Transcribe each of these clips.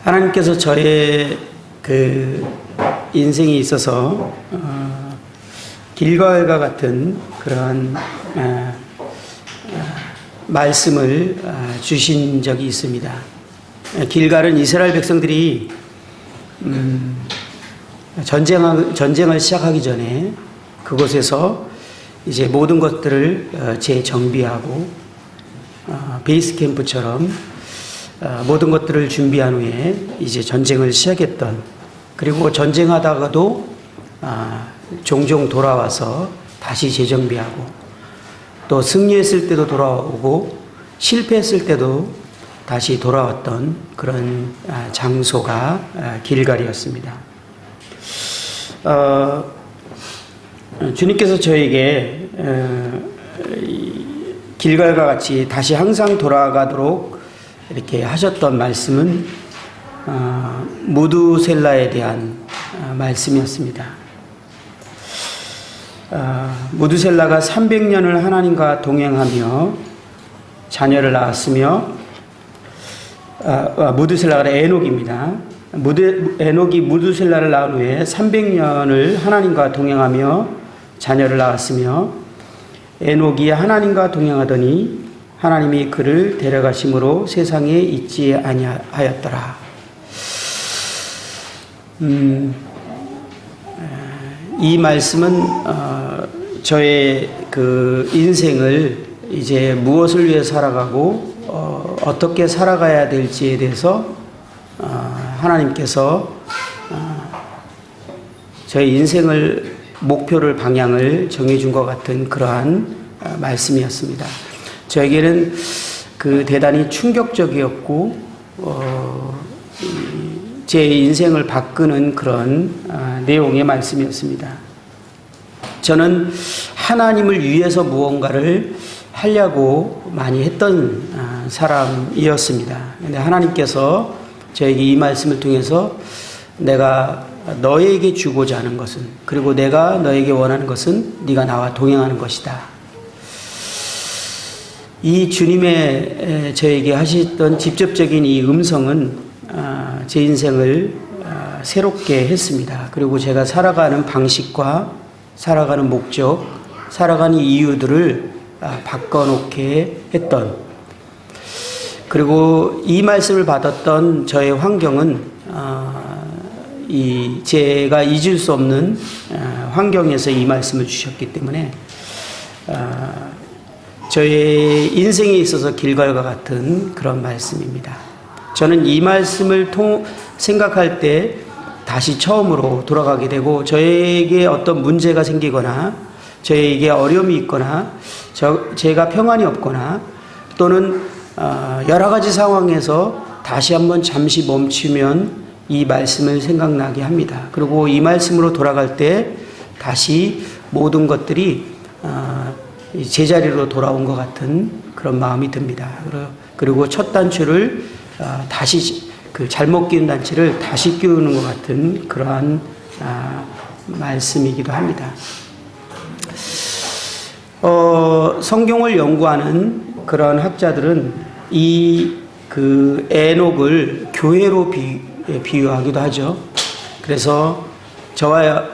하나님께서 저의 그 인생에 있어서 길갈과 같은 그러한 말씀을 주신 적이 있습니다. 길갈은 이스라엘 백성들이 전쟁을 시작하기 전에 그곳에서 이제 모든 것들을 재정비하고 베이스 캠프처럼 모든 것들을 준비한 후에 이제 전쟁을 시작했던, 그리고 전쟁하다가도 종종 돌아와서 다시 재정비하고 또 승리했을 때도 돌아오고 실패했을 때도 다시 돌아왔던 그런 장소가 길갈이었습니다. 주님께서 저에게 길갈과 같이 다시 항상 돌아가도록 이렇게 하셨던 말씀은 무두셀라에 대한 말씀이었습니다. 무두셀라가 300년을 하나님과 동행하며 자녀를 낳았으며, 무두셀라가 에녹입니다. 에녹이 무두셀라를 낳은 후에 300년을 하나님과 동행하며 자녀를 낳았으며, 에녹이 하나님과 동행하더니 하나님이 그를 데려가심으로 세상에 있지 아니하였더라. 이 말씀은 저의 그 인생을 이제 무엇을 위해 살아가고 어떻게 살아가야 될지에 대해서 하나님께서 저의 인생을 목표를 방향을 정해준 것 같은 그러한 말씀이었습니다. 저에게는 그 대단히 충격적이었고 제 인생을 바꾸는 그런 내용의 말씀이었습니다. 저는 하나님을 위해서 무언가를 하려고 많이 했던 사람이었습니다. 그런데 하나님께서 저에게 이 말씀을 통해서 내가 너에게 주고자 하는 것은, 그리고 내가 너에게 원하는 것은 네가 나와 동행하는 것이다. 이 주님의 저에게 하셨던 직접적인 이 음성은 제 인생을 새롭게 했습니다. 그리고 제가 살아가는 방식과 살아가는 목적, 살아가는 이유들을 바꿔놓게 했던, 그리고 이 말씀을 받았던 저의 환경은 제가 잊을 수 없는 환경에서 이 말씀을 주셨기 때문에 저의 인생에 있어서 길갈과 같은 그런 말씀입니다. 저는 이 말씀을 생각할 때 다시 처음으로 돌아가게 되고, 저에게 어떤 문제가 생기거나 저에게 어려움이 있거나 제가 평안이 없거나 또는 여러 가지 상황에서 다시 한번 잠시 멈추면 이 말씀을 생각나게 합니다. 그리고 이 말씀으로 돌아갈 때 다시 모든 것들이 제자리로 돌아온 것 같은 그런 마음이 듭니다. 그리고 첫 단추를 다시 잘못 끼운 단추를 다시 끼우는 것 같은 그러한 말씀이기도 합니다. 성경을 연구하는 그런 학자들은 그 에녹을 교회로 비유하기도 하죠. 그래서 저와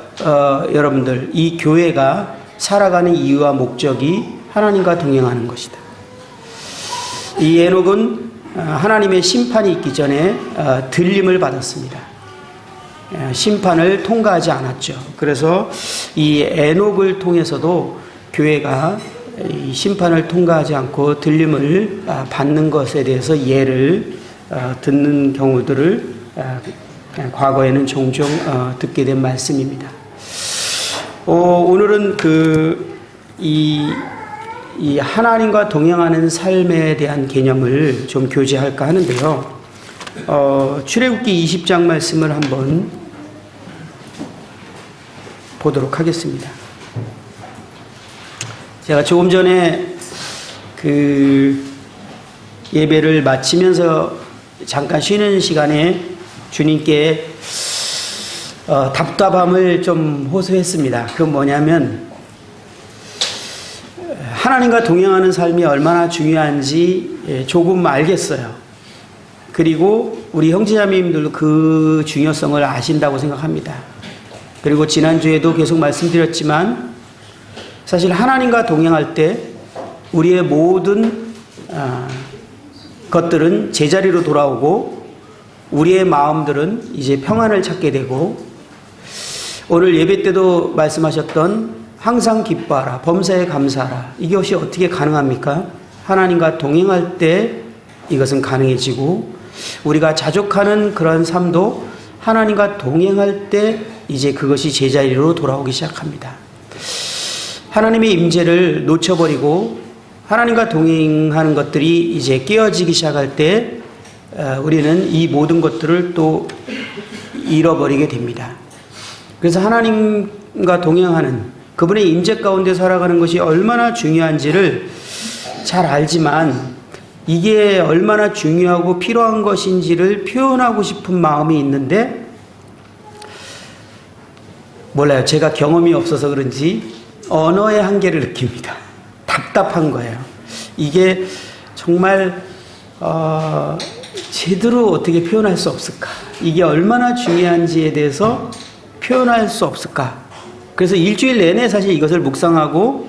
여러분들, 이 교회가 살아가는 이유와 목적이 하나님과 동행하는 것이다. 이 에녹은 하나님의 심판이 있기 전에 들림을 받았습니다. 심판을 통과하지 않았죠. 그래서 이 에녹을 통해서도 교회가 이 심판을 통과하지 않고 들림을 받는 것에 대해서 예를 듣는 경우들을 과거에는 종종 듣게 된 말씀입니다. 오늘은 이 하나님과 동행하는 삶에 대한 개념을 좀 교제할까 하는데요. 출애굽기 20장 말씀을 한번 보도록 하겠습니다. 제가 조금 전에 예배를 마치면서 잠깐 쉬는 시간에 주님께 답답함을 좀 호소했습니다. 그건 뭐냐면 하나님과 동행하는 삶이 얼마나 중요한지 조금 알겠어요. 그리고 우리 형제자매님들도 그 중요성을 아신다고 생각합니다. 그리고 지난주에도 계속 말씀드렸지만 사실 하나님과 동행할 때 우리의 모든 것들은 제자리로 돌아오고 우리의 마음들은 이제 평안을 찾게 되고, 오늘 예배 때도 말씀하셨던 항상 기뻐하라, 범사에 감사하라, 이것이 어떻게 가능합니까? 하나님과 동행할 때 이것은 가능해지고, 우리가 자족하는 그런 삶도 하나님과 동행할 때 이제 그것이 제자리로 돌아오기 시작합니다. 하나님의 임재를 놓쳐버리고 하나님과 동행하는 것들이 이제 깨어지기 시작할 때 우리는 이 모든 것들을 또 잃어버리게 됩니다. 그래서 하나님과 동행하는 그분의 임재 가운데 살아가는 것이 얼마나 중요한지를 잘 알지만, 이게 얼마나 중요하고 필요한 것인지를 표현하고 싶은 마음이 있는데, 몰라요. 제가 경험이 없어서 그런지 언어의 한계를 느낍니다. 답답한 거예요. 이게 정말 제대로 어떻게 표현할 수 없을까? 이게 얼마나 중요한지에 대해서 표현할 수 없을까? 그래서 일주일 내내 사실 이것을 묵상하고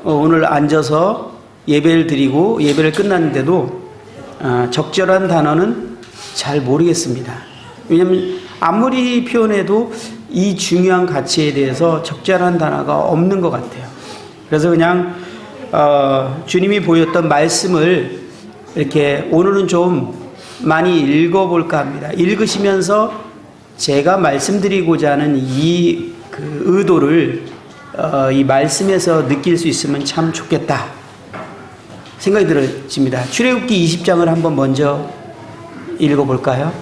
오늘 앉아서 예배를 드리고 예배를 끝났는데도 적절한 단어는 잘 모르겠습니다. 왜냐하면 아무리 표현해도 이 중요한 가치에 대해서 적절한 단어가 없는 것 같아요. 그래서 그냥 주님이 보였던 말씀을 이렇게 오늘은 좀 많이 읽어볼까 합니다. 읽으시면서 제가 말씀드리고자 하는 이 그 의도를 이 말씀에서 느낄 수 있으면 참 좋겠다 생각이 들어집니다. 출애굽기 20장을 한번 먼저 읽어볼까요?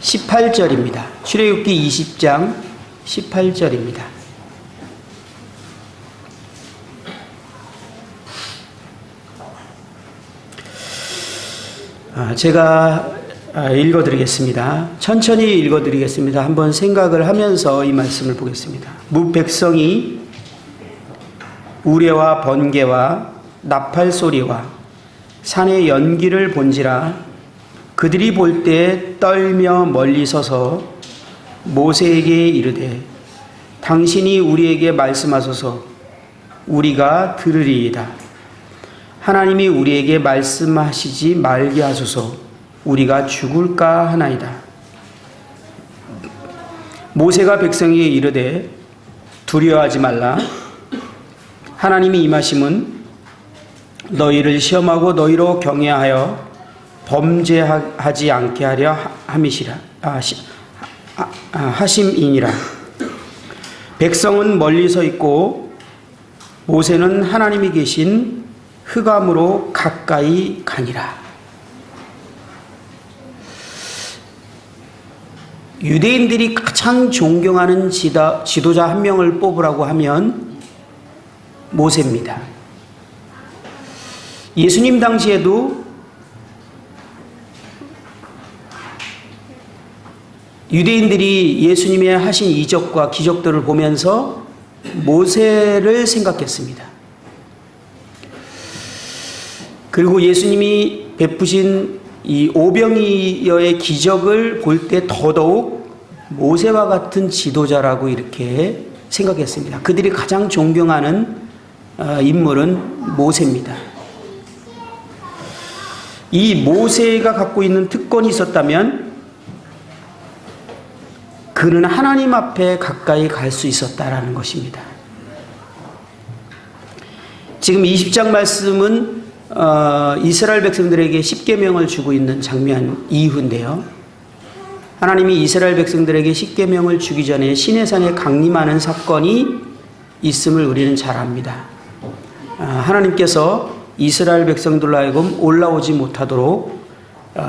18절입니다. 출애굽기 20장 18절입니다. 제가 읽어드리겠습니다. 천천히 읽어드리겠습니다. 한번 생각을 하면서 이 말씀을 보겠습니다. 무 백성이 우레와 번개와 나팔 소리와 산의 연기를 본지라 그들이 볼 때 떨며 멀리 서서 모세에게 이르되 당신이 우리에게 말씀하소서 우리가 들으리이다. 하나님이 우리에게 말씀하시지 말게 하소서 우리가 죽을까 하나이다. 모세가 백성에게 이르되 두려워하지 말라. 하나님이 임하심은 너희를 시험하고 너희로 경외하여 범죄하지 않게 하려 하심이니라. 백성은 멀리 서 있고 모세는 하나님이 계신 흑암으로 가까이 가니라. 유대인들이 가장 존경하는 지도자 한 명을 뽑으라고 하면 모세입니다. 예수님 당시에도 유대인들이 예수님의 하신 이적과 기적들을 보면서 모세를 생각했습니다. 그리고 예수님이 베푸신 이 오병이어의 기적을 볼 때 더더욱 모세와 같은 지도자라고 이렇게 생각했습니다. 그들이 가장 존경하는 인물은 모세입니다. 이 모세가 갖고 있는 특권이 있었다면 그는 하나님 앞에 가까이 갈 수 있었다라는 것입니다. 지금 20장 말씀은 이스라엘 백성들에게 십계명을 주고 있는 장면 이후인데요. 하나님이 이스라엘 백성들에게 십계명을 주기 전에 시내산에 강림하는 사건이 있음을 우리는 잘 압니다. 하나님께서 이스라엘 백성들로 하여금 올라오지 못하도록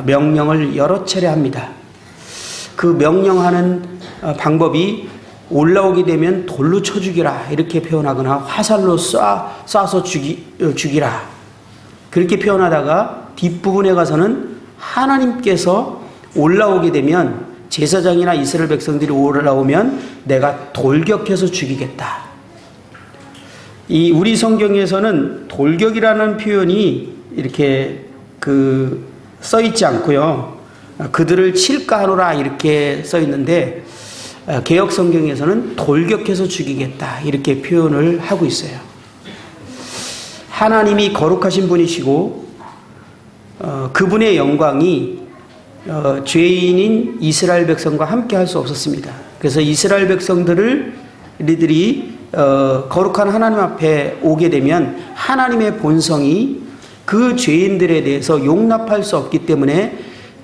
명령을 여러 차례 합니다. 그 명령하는 방법이 올라오게 되면 돌로 쳐 죽이라 이렇게 표현하거나 화살로 쏴서 죽이라 그렇게 표현하다가 뒷부분에 가서는 하나님께서 올라오게 되면 제사장이나 이스라엘 백성들이 올라오면 내가 돌격해서 죽이겠다. 이 우리 성경에서는 돌격이라는 표현이 이렇게 써 있지 않고요. 그들을 칠까 하노라 이렇게 써 있는데 개역 성경에서는 돌격해서 죽이겠다 이렇게 표현을 하고 있어요. 하나님이 거룩하신 분이시고 그분의 영광이 죄인인 이스라엘 백성과 함께 할 수 없었습니다. 그래서 이스라엘 백성들이 거룩한 하나님 앞에 오게 되면 하나님의 본성이 그 죄인들에 대해서 용납할 수 없기 때문에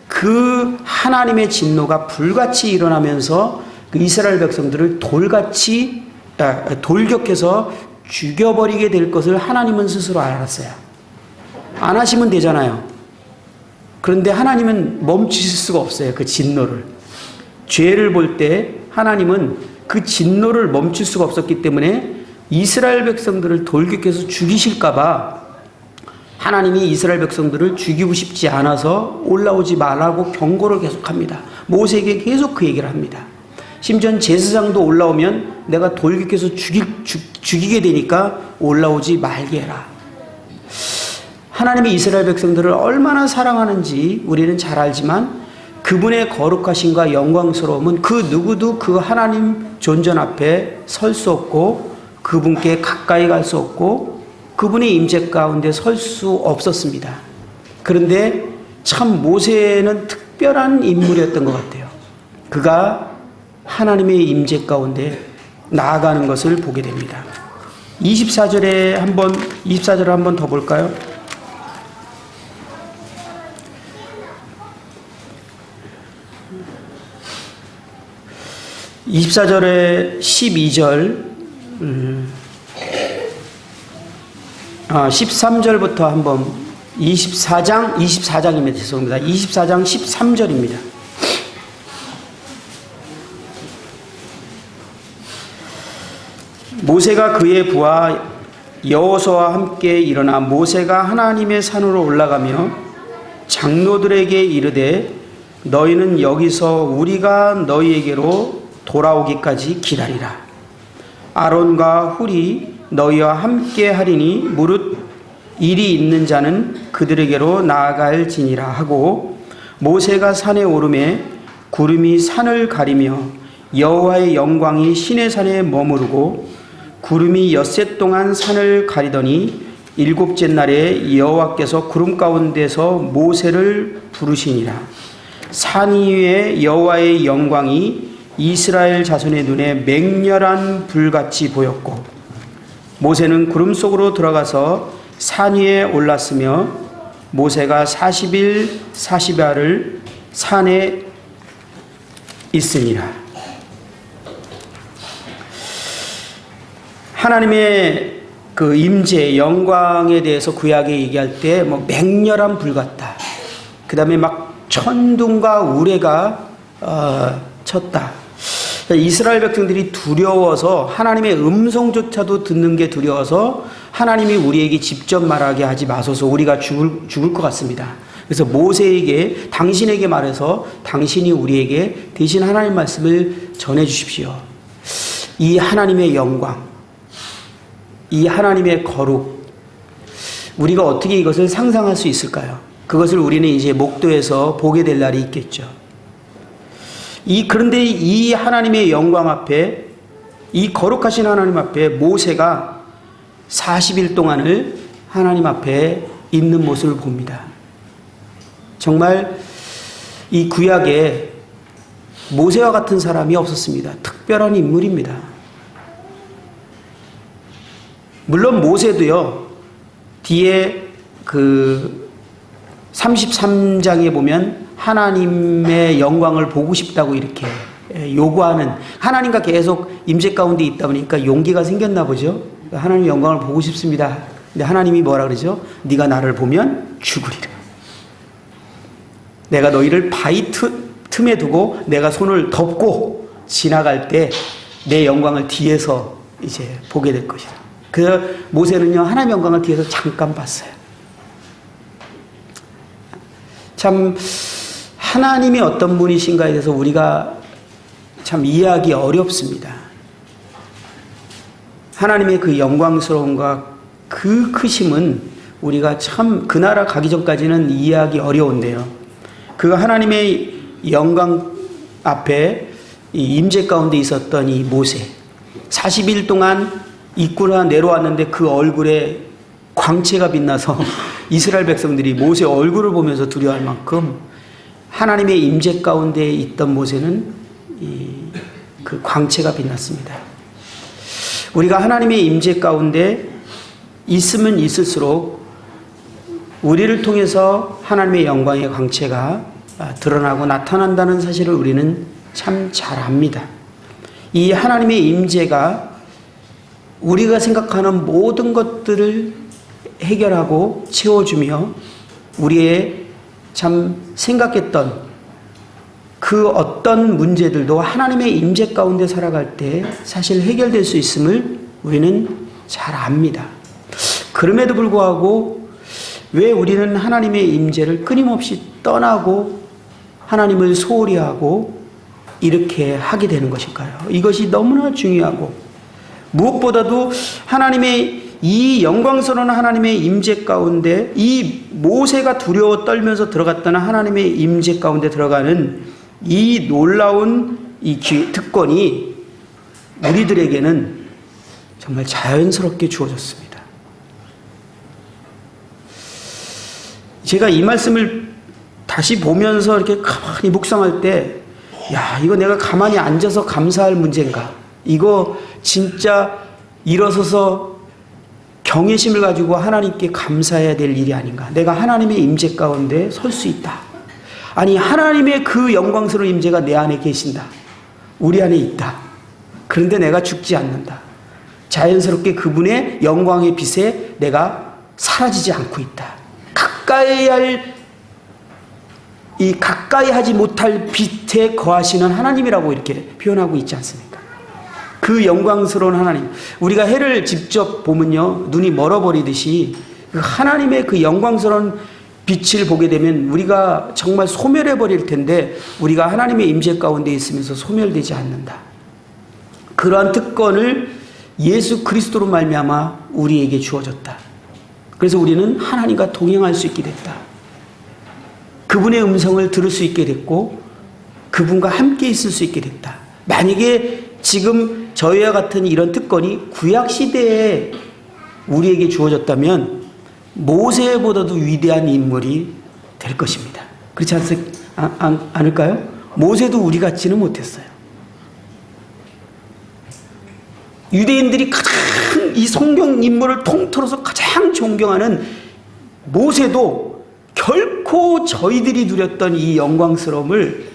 그 하나님의 진노가 불같이 일어나면서 그 이스라엘 백성들을 돌격해서 죽여버리게 될 것을 하나님은 스스로 알았어요. 안 하시면 되잖아요. 그런데 하나님은 멈추실 수가 없어요. 그 진노를. 죄를 볼 때 하나님은 그 진노를 멈출 수가 없었기 때문에 이스라엘 백성들을 돌격해서 죽이실까봐 하나님이 이스라엘 백성들을 죽이고 싶지 않아서 올라오지 말라고 경고를 계속합니다. 모세에게 계속 그 얘기를 합니다. 심지어 제사장도 올라오면 내가 돌격해서 죽이게 되니까 올라오지 말게 해라. 하나님이 이스라엘 백성들을 얼마나 사랑하는지 우리는 잘 알지만 그분의 거룩하심과 영광스러움은 그 누구도 그 하나님 존전 앞에 설 수 없고 그분께 가까이 갈 수 없고 그분의 임재 가운데 설 수 없었습니다. 그런데 참 모세는 특별한 인물이었던 것 같아요. 그가 하나님의 임재 가운데 나아가는 것을 보게 됩니다. 24절을 한번 더 볼까요? 24절에 12절 13절부터 한번 24장입니다. 죄송합니다. 24장 13절입니다. 모세가 그의 부하 여호수아와 함께 일어나 모세가 하나님의 산으로 올라가며 장로들에게 이르되 너희는 여기서 우리가 너희에게로 돌아오기까지 기다리라. 아론과 훌이 너희와 함께 하리니 무릇 일이 있는 자는 그들에게로 나아갈지니라 하고 모세가 산에 오르매 구름이 산을 가리며 여호와의 영광이 시내산에 머무르고 구름이 엿새 동안 산을 가리더니 일곱째 날에 여호와께서 구름 가운데서 모세를 부르시니라. 산 위에 여호와의 영광이 이스라엘 자손의 눈에 맹렬한 불같이 보였고 모세는 구름 속으로 들어가서 산 위에 올랐으며 모세가 40일 40야를 산에 있으니라. 하나님의 그 임재 영광에 대해서 구약에 얘기할 때 뭐 맹렬한 불 같다. 그 다음에 막 천둥과 우레가 쳤다. 이스라엘 백성들이 두려워서 하나님의 음성조차도 듣는 게 두려워서 하나님이 우리에게 직접 말하게 하지 마소서 우리가 죽을 것 같습니다. 그래서 모세에게 당신에게 말해서 당신이 우리에게 대신 하나님 말씀을 전해 주십시오. 이 하나님의 영광, 이 하나님의 거룩, 우리가 어떻게 이것을 상상할 수 있을까요? 그것을 우리는 이제 목도에서 보게 될 날이 있겠죠. 그런데 이 하나님의 영광 앞에, 이 거룩하신 하나님 앞에 모세가 40일 동안을 하나님 앞에 있는 모습을 봅니다. 정말 이 구약에 모세와 같은 사람이 없었습니다. 특별한 인물입니다. 물론 모세도요, 뒤에 그 33장에 보면 하나님의 영광을 보고 싶다고 이렇게 요구하는, 하나님과 계속 임재 가운데 있다 보니까 용기가 생겼나 보죠. 하나님의 영광을 보고 싶습니다. 근데 하나님이 뭐라 그러죠? 네가 나를 보면 죽으리라. 내가 너희를 바위 틈에 두고 내가 손을 덮고 지나갈 때 내 영광을 뒤에서 이제 보게 될 것이다. 그 모세는요, 하나님의 영광을 뒤에서 잠깐 봤어요. 참 하나님이 어떤 분이신가에 대해서 우리가 참 이해하기 어렵습니다. 하나님의 그 영광스러움과 그 크심은 우리가 참 그 나라 가기 전까지는 이해하기 어려운데요. 그 하나님의 영광 앞에 이 임재 가운데 있었던 이 모세, 40일 동안 입구나 내려왔는데 그 얼굴에 광채가 빛나서 이스라엘 백성들이 모세 얼굴을 보면서 두려워할 만큼 하나님의 임재 가운데 있던 모세는 그 광채가 빛났습니다. 우리가 하나님의 임재 가운데 있으면 있을수록 우리를 통해서 하나님의 영광의 광채가 드러나고 나타난다는 사실을 우리는 참 잘 압니다. 이 하나님의 임재가 우리가 생각하는 모든 것들을 해결하고 채워주며 우리의 참 생각했던 그 어떤 문제들도 하나님의 임재 가운데 살아갈 때 사실 해결될 수 있음을 우리는 잘 압니다. 그럼에도 불구하고 왜 우리는 하나님의 임재를 끊임없이 떠나고 하나님을 소홀히 하고 이렇게 하게 되는 것일까요? 이것이 너무나 중요하고 무엇보다도 하나님의 이 영광스러운 하나님의 임재 가운데 이 모세가 두려워 떨면서 들어갔던 하나님의 임재 가운데 들어가는 이 놀라운 이 특권이 우리들에게는 정말 자연스럽게 주어졌습니다. 제가 이 말씀을 다시 보면서 이렇게 가만히 묵상할 때, 야, 이거 내가 가만히 앉아서 감사할 문제인가? 이거 진짜 일어서서 경외심을 가지고 하나님께 감사해야 될 일이 아닌가? 내가 하나님의 임재 가운데 설 수 있다. 아니, 하나님의 그 영광스러운 임재가 내 안에 계신다. 우리 안에 있다. 그런데 내가 죽지 않는다. 자연스럽게 그분의 영광의 빛에 내가 사라지지 않고 있다. 가까이 하지 못할 빛에 거하시는 하나님이라고 이렇게 표현하고 있지 않습니까? 그 영광스러운 하나님. 우리가 해를 직접 보면요, 눈이 멀어버리듯이 그 하나님의 그 영광스러운 빛을 보게 되면 우리가 정말 소멸해버릴 텐데 우리가 하나님의 임재 가운데 있으면서 소멸되지 않는다. 그러한 특권을 예수 그리스도로 말미암아 우리에게 주어졌다. 그래서 우리는 하나님과 동행할 수 있게 됐다. 그분의 음성을 들을 수 있게 됐고 그분과 함께 있을 수 있게 됐다. 만약에 지금 저희와 같은 이런 특권이 구약시대에 우리에게 주어졌다면 모세보다도 위대한 인물이 될 것입니다. 그렇지 않을까요? 모세도 우리 같지는 못했어요. 유대인들이 가장 이 성경 인물을 통틀어서 가장 존경하는 모세도 결코 저희들이 누렸던 이 영광스러움을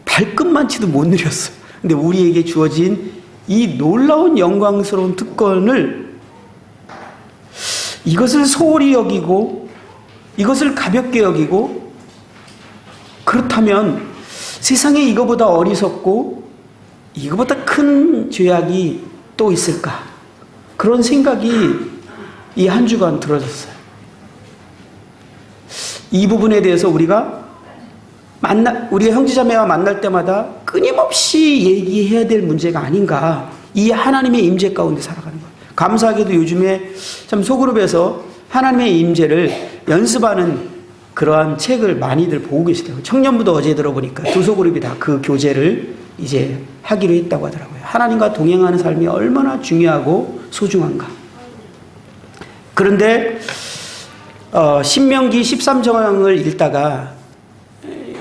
발끝만치도 못 누렸어요. 근데 우리에게 주어진 이 놀라운 영광스러운 특권을 이것을 소홀히 여기고 이것을 가볍게 여기고 그렇다면 세상에 이거보다 어리석고 이거보다 큰 죄악이 또 있을까? 그런 생각이 이 한 주간 들어졌어요. 이 부분에 대해서 우리가 우리가 형제자매와 만날 때마다 끊임없이 얘기해야 될 문제가 아닌가. 이 하나님의 임재 가운데 살아가는 것. 감사하게도 요즘에 참 소그룹에서 하나님의 임재를 연습하는 그러한 책을 많이들 보고 계시더라고요. 청년부도 어제 들어보니까 두 소그룹이 다 그 교재를 이제 하기로 했다고 하더라고요. 하나님과 동행하는 삶이 얼마나 중요하고 소중한가. 그런데 신명기 13장을 읽다가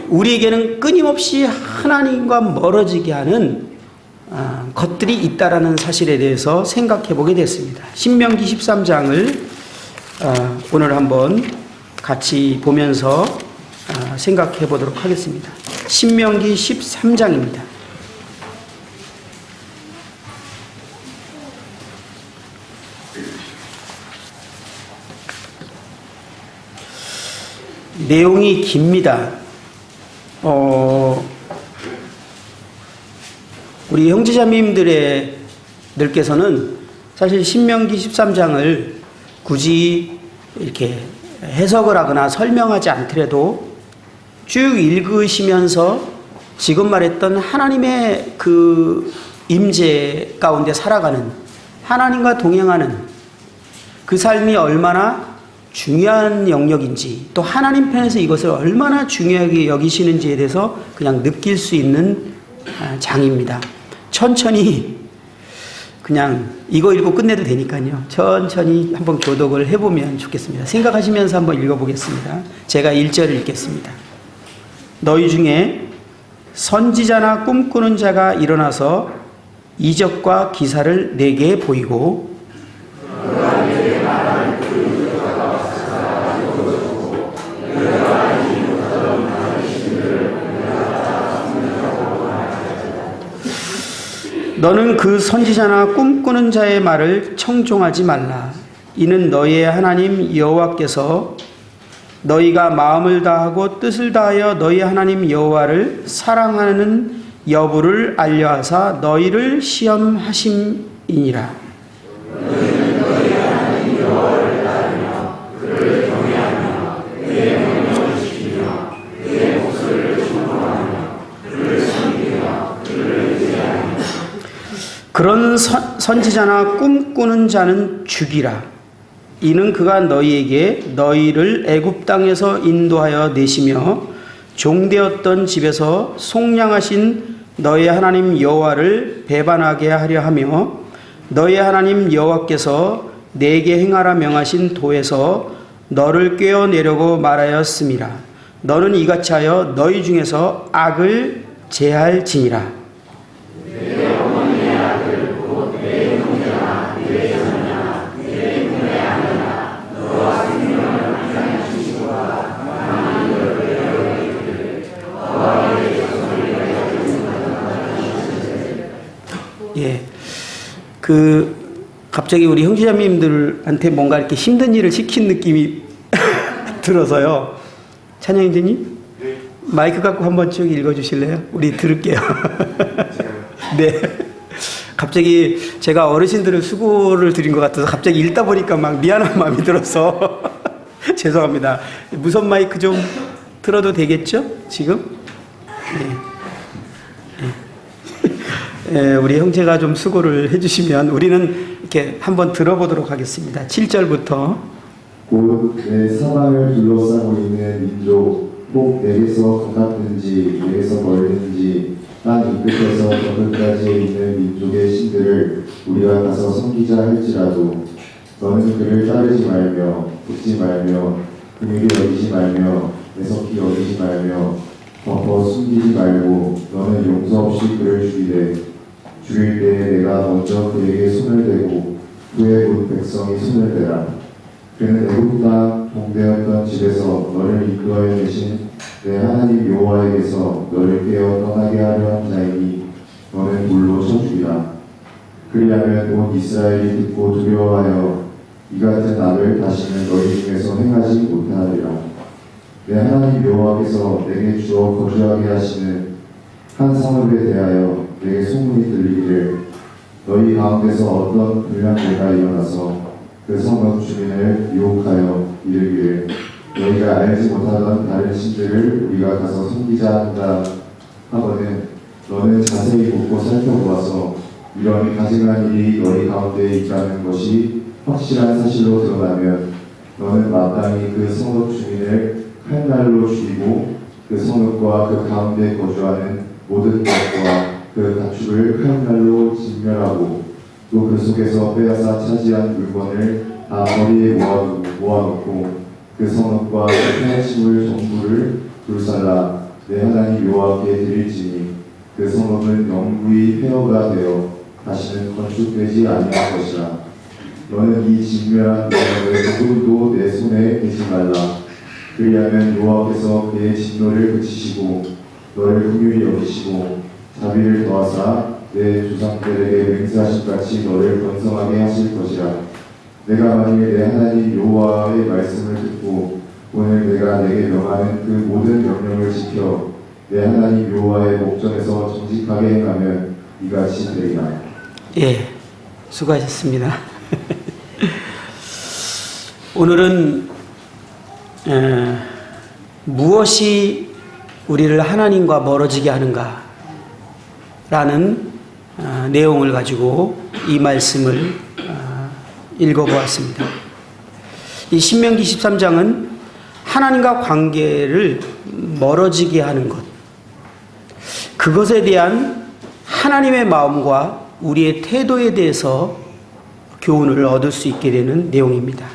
우리에게는 끊임없이 하나님과 멀어지게 하는 것들이 있다라는 사실에 대해서 생각해 보게 됐습니다. 신명기 13장을 오늘 한번 같이 보면서 생각해 보도록 하겠습니다. 신명기 13장입니다. 내용이 깁니다. 우리 형제자매님들께서는 사실 신명기 13장을 굳이 이렇게 해석을 하거나 설명하지 않더라도 쭉 읽으시면서 지금 말했던 하나님의 그 임재 가운데 살아가는 하나님과 동행하는 그 삶이 얼마나 중요한 영역인지, 또 하나님 편에서 이것을 얼마나 중요하게 여기시는지에 대해서 그냥 느낄 수 있는 장입니다. 천천히 그냥 이거 읽고 끝내도 되니까요. 천천히 한번 교독을 해보면 좋겠습니다. 생각하시면서 한번 읽어보겠습니다. 제가 1절을 읽겠습니다. 너희 중에 선지자나 꿈꾸는 자가 일어나서 이적과 기사를 내게 보이고 너는 그 선지자나 꿈꾸는 자의 말을 청종하지 말라. 이는 너희의 하나님 여호와께서 너희가 마음을 다하고 뜻을 다하여 너희 하나님 여호와를 사랑하는 여부를 알려하사 너희를 시험하심이니라. 그런 선지자나 꿈꾸는 자는 죽이라. 이는 그가 너희에게 너희를 애굽 땅에서 인도하여 내시며 종되었던 집에서 속량하신 너희 하나님 여호와를 배반하게 하려 하며 너희 하나님 여호와께서 내게 행하라 명하신 도에서 너를 꿰어내려고 말하였음이라. 너는 이같이 하여 너희 중에서 악을 제할지니라. 예, 갑자기 우리 형제자매님들한테 뭔가 이렇게 힘든 일을 시킨 느낌이 들어서요. 찬영 형제님, 네. 마이크 갖고 한번 쭉 읽어주실래요? 우리 들을게요. 네. 갑자기 제가 어르신들을 수고를 드린 것 같아서 갑자기 읽다 보니까 막 미안한 마음이 들어서 죄송합니다. 무선 마이크 좀 틀어도 되겠죠? 지금? 네. 우리 형제가 좀 수고를 해주시면 우리는 이렇게 한번 들어보도록 하겠습니다. 7절부터 곧 내 사방을 둘러싸고 있는 민족 혹 내게서 가깝든지 내게서 멀든지 땅 이 끝에서 저 끝까지에 있는 민족의 신들을 우리가 가서 섬기자 할지라도 너는 그를 따르지 말며 듣지 말며 긍휼히 여기지 말며 애석히 여기지 말며 덮어 숨기지 말고 너는 용서 없이 그를 죽일 때에 내가 먼저 그에게 손을 대고 후에 곧 백성이 손을 대라. 그는 애굽 땅 동대였던 집에서 너를 이끌어 내신 내 하나님 여호와에게서 너를 깨어 떠나게 하려 한 자이니 너는 물로 쳐 죽이라. 그리하면 온 이스라엘이 듣고 두려워하여 이 같은 악을 다시는 너희 중에서 행하지 못하리라. 내 하나님 여호와께서 내게 주어 거주하게 하시는 한 성읍에 대하여 내게 소문이 들리기를 너희 가운데서 어떤 불량배가 일어나서 그 성읍 주민을 유혹하여 이르기를 너희가 알지 못하던 다른 신들을 우리가 가서 섬기자 한다 하거든 너는 자세히 묻고 살펴보아서 이런 가증한 일이 너희 가운데 있다는 것이 확실한 사실로 드러나면 너는 마땅히 그 성읍 주민을 칼날로 죽이고 그 성읍과 그 가운데 거주하는 모든 것과 그 가축을 칼날로 진멸하고 또 그 속에서 빼앗아 차지한 물건을 다 거리에 모아놓고 그 성읍과 그 패침을 전부를 불살라 내 하나님 여호와께 드릴지니 그 성읍은 영구히 폐허가 되어 다시는 건축되지 아니할 것이라. 너는 이 진멸한 명령을 누구도 내 손에 대지 말라. 그리하면 여호와께서 그의 진노를 그치시고 너를 긍휼히 여기시고 자비를 더하사 내 조상들에게 맹세하신 같이 너를 번성하게 하실 것이라. 내가 만일 내 하나님 여호와의 말씀을 듣고 오늘 내가 내게 명하는 그 모든 명령을 지켜 내 하나님 여호와의 목전에서 정직하게 행하면 이같이 되리라. 예, 수고하셨습니다. 오늘은 무엇이 우리를 하나님과 멀어지게 하는가 라는 내용을 가지고 이 말씀을 읽어보았습니다. 이 신명기 13장은 하나님과 관계를 멀어지게 하는 것, 그것에 대한 하나님의 마음과 우리의 태도에 대해서 교훈을 얻을 수 있게 되는 내용입니다.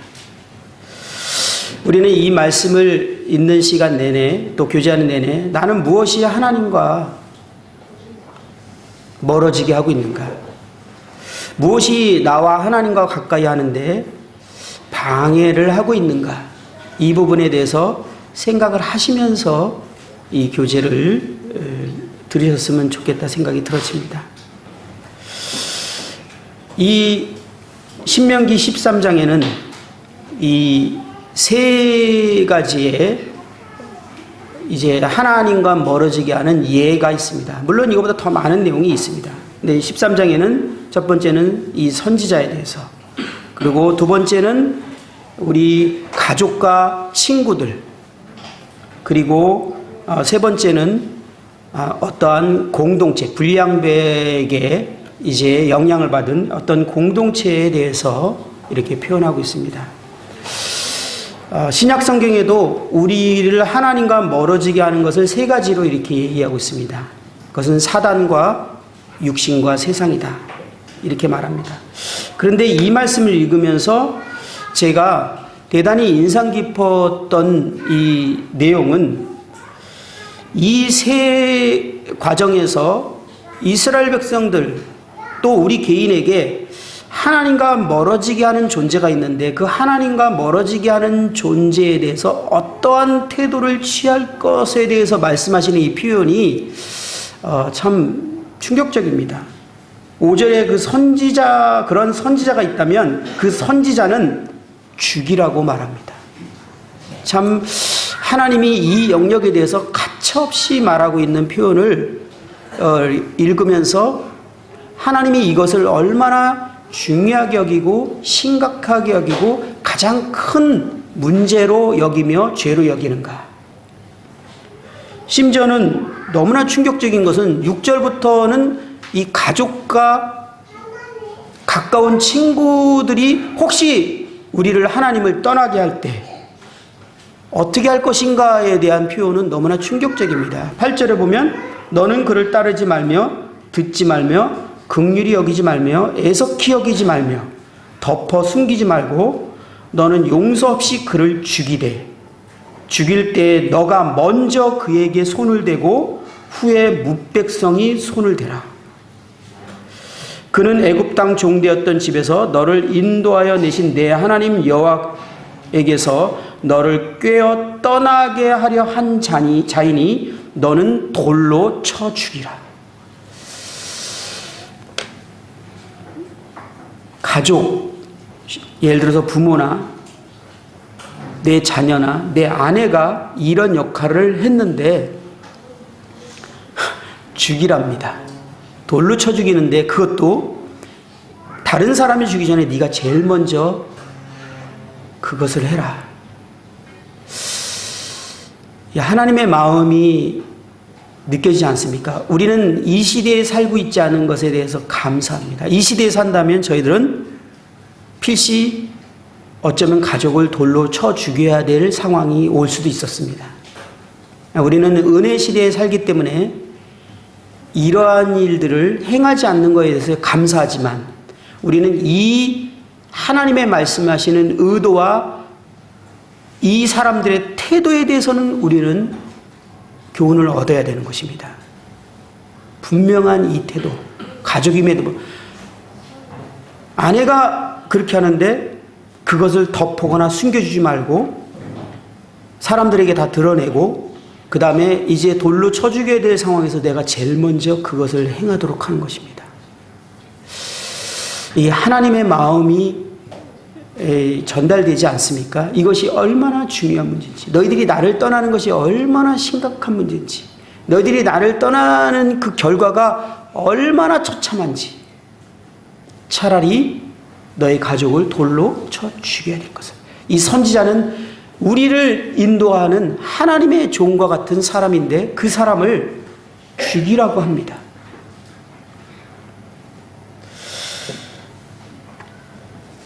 우리는 이 말씀을 읽는 시간 내내 또 교제하는 내내 나는 무엇이 하나님과 멀어지게 하고 있는가? 무엇이 나와 하나님과 가까이 하는데 방해를 하고 있는가? 이 부분에 대해서 생각을 하시면서 이 교제를 들으셨으면 좋겠다 생각이 들어집니다. 이 신명기 13장에는 이 세 가지의 이제 하나님과 멀어지게 하는 예가 있습니다. 물론 이거보다 더 많은 내용이 있습니다. 근데 13장에는 첫 번째는 이 선지자에 대해서, 그리고 두 번째는 우리 가족과 친구들, 그리고 세 번째는 어떠한 공동체, 불량백에 이제 영향을 받은 어떤 공동체에 대해서 이렇게 표현하고 있습니다. 신약 성경에도 우리를 하나님과 멀어지게 하는 것을 세 가지로 이렇게 얘기하고 있습니다. 그것은 사단과 육신과 세상이다, 이렇게 말합니다. 그런데 이 말씀을 읽으면서 제가 대단히 인상 깊었던 이 내용은 이 세 과정에서 이스라엘 백성들 또 우리 개인에게 하나님과 멀어지게 하는 존재가 있는데 그 하나님과 멀어지게 하는 존재에 대해서 어떠한 태도를 취할 것에 대해서 말씀하시는 이 표현이 참 충격적입니다. 5절에 그 선지자, 그런 선지자가 있다면 그 선지자는 죽이라고 말합니다. 참 하나님이 이 영역에 대해서 가차없이 말하고 있는 표현을 읽으면서 하나님이 이것을 얼마나 중요하게 여기고 심각하게 여기고 가장 큰 문제로 여기며 죄로 여기는가. 심지어는 너무나 충격적인 것은 6절부터는 이 가족과 가까운 친구들이 혹시 우리를 하나님을 떠나게 할 때 어떻게 할 것인가에 대한 표현은 너무나 충격적입니다. 8절에 보면 너는 그를 따르지 말며 듣지 말며 긍휼히 여기지 말며 애석히 여기지 말며 덮어 숨기지 말고 너는 용서 없이 그를 죽이되 죽일 때 너가 먼저 그에게 손을 대고 후에 뭇백성이 손을 대라. 그는 애굽 땅 종되었던 집에서 너를 인도하여 내신 내 하나님 여호와에게서 너를 꿰어 떠나게 하려 한 자이니 너는 돌로 쳐 죽이라. 가족, 예를 들어서 부모나 내 자녀나 내 아내가 이런 역할을 했는데 죽이랍니다. 돌로 쳐 죽이는데 그것도 다른 사람이 죽이기 전에 네가 제일 먼저 그것을 해라. 하나님의 마음이 느껴지지 않습니까? 우리는 이 시대에 살고 있지 않은 것에 대해서 감사합니다. 이 시대에 산다면 저희들은 필시 어쩌면 가족을 돌로 쳐 죽여야 될 상황이 올 수도 있었습니다. 우리는 은혜 시대에 살기 때문에 이러한 일들을 행하지 않는 것에 대해서 감사하지만 우리는 이 하나님의 말씀하시는 의도와 이 사람들의 태도에 대해서는 우리는 교훈을 얻어야 되는 것입니다. 분명한 이 태도, 가족임에도 아내가 그렇게 하는데 그것을 덮거나 숨겨주지 말고 사람들에게 다 드러내고 그 다음에 이제 돌로 쳐 죽여야 될 상황에서 내가 제일 먼저 그것을 행하도록 하는 것입니다. 이 하나님의 마음이 전달되지 않습니까? 이것이 얼마나 중요한 문제인지, 너희들이 나를 떠나는 것이 얼마나 심각한 문제인지, 너희들이 나를 떠나는 그 결과가 얼마나 처참한지, 차라리 너의 가족을 돌로 쳐 죽여야 될 것을. 이 선지자는 우리를 인도하는 하나님의 종과 같은 사람인데 그 사람을 죽이라고 합니다.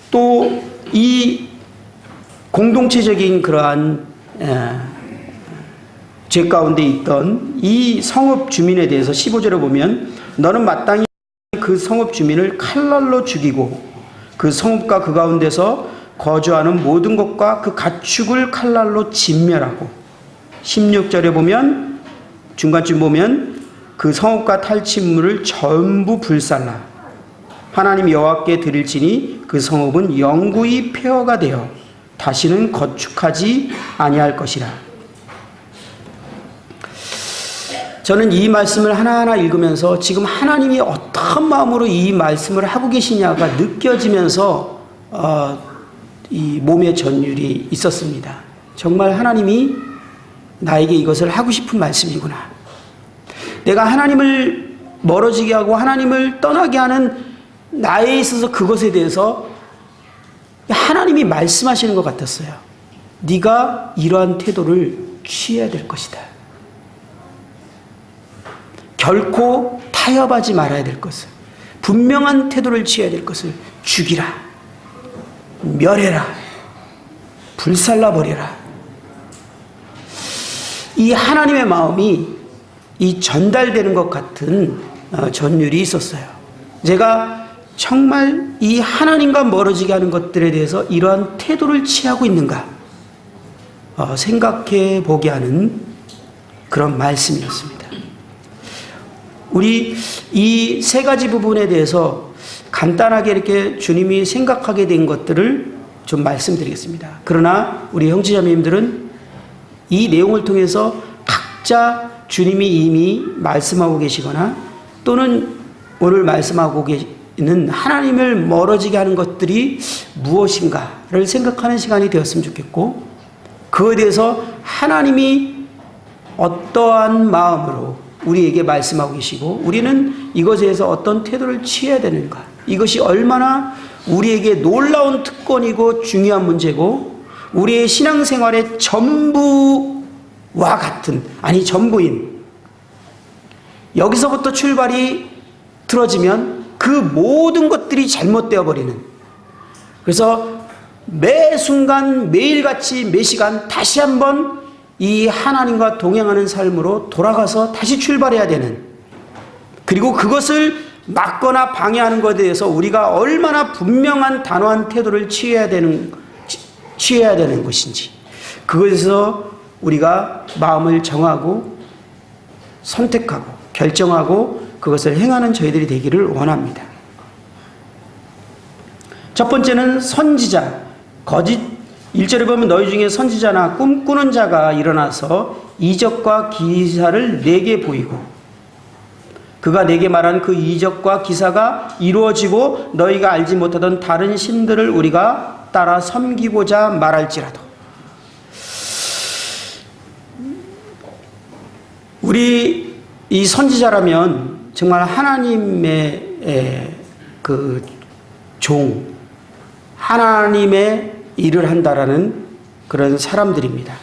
또 이 공동체적인 그러한 죄 가운데 있던 이 성읍 주민에 대해서 15절에 보면 너는 마땅히 그 성읍 주민을 칼날로 죽이고 그 성읍과 그 가운데서 거주하는 모든 것과 그 가축을 칼날로 진멸하고 16절에 보면 중간쯤 보면 그 성읍과 탈취물을 전부 불살라 하나님 여호와께 드릴지니 그 성읍은 영구히 폐허가 되어 다시는 건축하지 아니할 것이라. 저는 이 말씀을 하나하나 읽으면서 지금 하나님이 어떤 마음으로 이 말씀을 하고 계시냐가 느껴지면서 이 몸의 전율이 있었습니다. 정말 하나님이 나에게 이것을 하고 싶은 말씀이구나. 내가 하나님을 멀어지게 하고 하나님을 떠나게 하는 나에 있어서 그것에 대해서 하나님이 말씀하시는 것 같았어요. 네가 이러한 태도를 취해야 될 것이다. 결코 타협하지 말아야 될 것을, 분명한 태도를 취해야 될 것을 죽이라, 멸해라, 불살라버려라. 이 하나님의 마음이 이 전달되는 것 같은 전율이 있었어요. 제가 정말 이 하나님과 멀어지게 하는 것들에 대해서 이러한 태도를 취하고 있는가 생각해 보게 하는 그런 말씀이었습니다. 우리 이 세 가지 부분에 대해서 간단하게 이렇게 주님이 생각하게 된 것들을 좀 말씀드리겠습니다. 그러나 우리 형제자매님들은 이 내용을 통해서 각자 주님이 이미 말씀하고 계시거나 또는 오늘 말씀하고 계시는 하나님을 멀어지게 하는 것들이 무엇인가를 생각하는 시간이 되었으면 좋겠고, 그거에 대해서 하나님이 어떠한 마음으로 우리에게 말씀하고 계시고 우리는 이것에 대해서 어떤 태도를 취해야 되는가, 이것이 얼마나 우리에게 놀라운 특권이고 중요한 문제고 우리의 신앙생활의 전부와 같은, 아니 전부인, 여기서부터 출발이 틀어지면 그 모든 것들이 잘못되어 버리는, 그래서 매 순간 매일같이 매 시간 다시 한번 이 하나님과 동행하는 삶으로 돌아가서 다시 출발해야 되는, 그리고 그것을 막거나 방해하는 것에 대해서 우리가 얼마나 분명한 단호한 태도를 취해야 되는 것인지, 그것에서 우리가 마음을 정하고 선택하고 결정하고 그것을 행하는 저희들이 되기를 원합니다. 첫 번째는 선지자, 거짓. 1절에 보면 너희 중에 선지자나 꿈꾸는 자가 일어나서 이적과 기사를 내게 보이고 그가 내게 말한 그 이적과 기사가 이루어지고 너희가 알지 못하던 다른 신들을 우리가 따라 섬기고자 말할지라도. 우리 이 선지자라면 정말 하나님의 그 종, 하나님의 일을 한다라는 그런 사람들입니다.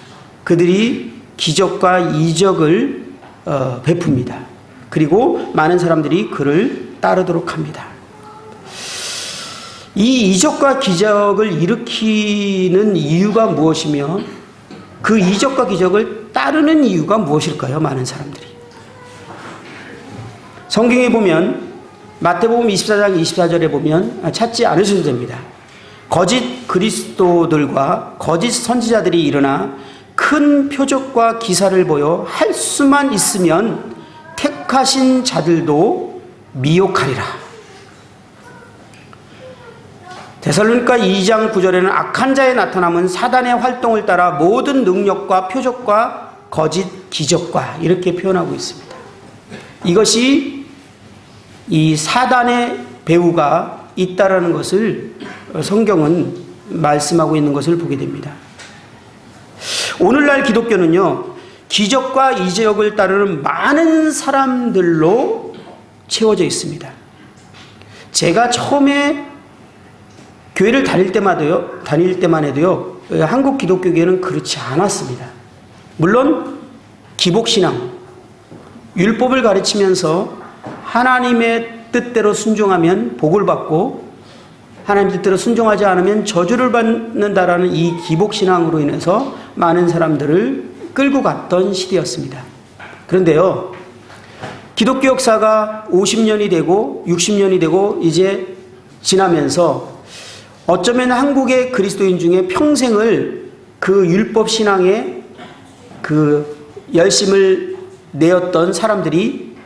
그들이 기적과 이적을 베풉니다. 그리고 많은 사람들이 그를 따르도록 합니다. 이 이적과 기적을 일으키는 이유가 무엇이며 그 이적과 기적을 따르는 이유가 무엇일까요? 많은 사람들이. 성경에 보면 마태복음 24장 24절에 보면 찾지 않으셔도 됩니다. 거짓 그리스도들과 거짓 선지자들이 일어나 큰 표적과 기사를 보여 할 수만 있으면 택하신 자들도 미혹하리라. 데살로니가 2장 9절에는 악한 자의 나타남은 사단의 활동을 따라 모든 능력과 표적과 거짓 기적과 이렇게 표현하고 있습니다. 이것이 이 사단의 배후가 있다라는 것을 성경은 말씀하고 있는 것을 보게 됩니다. 오늘날 기독교는요, 기적과 이적을 따르는 많은 사람들로 채워져 있습니다. 제가 처음에 교회를 다닐 때만 해도요, 한국 기독교계는 그렇지 않았습니다. 물론 기복신앙, 율법을 가르치면서 하나님의 뜻대로 순종하면 복을 받고 하나님 뜻대로 순종하지 않으면 저주를 받는다라는 이 기복신앙으로 인해서 많은 사람들을 끌고 갔던 시대였습니다. 그런데요, 기독교 역사가 50년이 되고 60년이 되고 이제 지나면서 어쩌면 한국의 그리스도인 중에 평생을 그 율법 신앙에 그 열심을 내었던 사람들이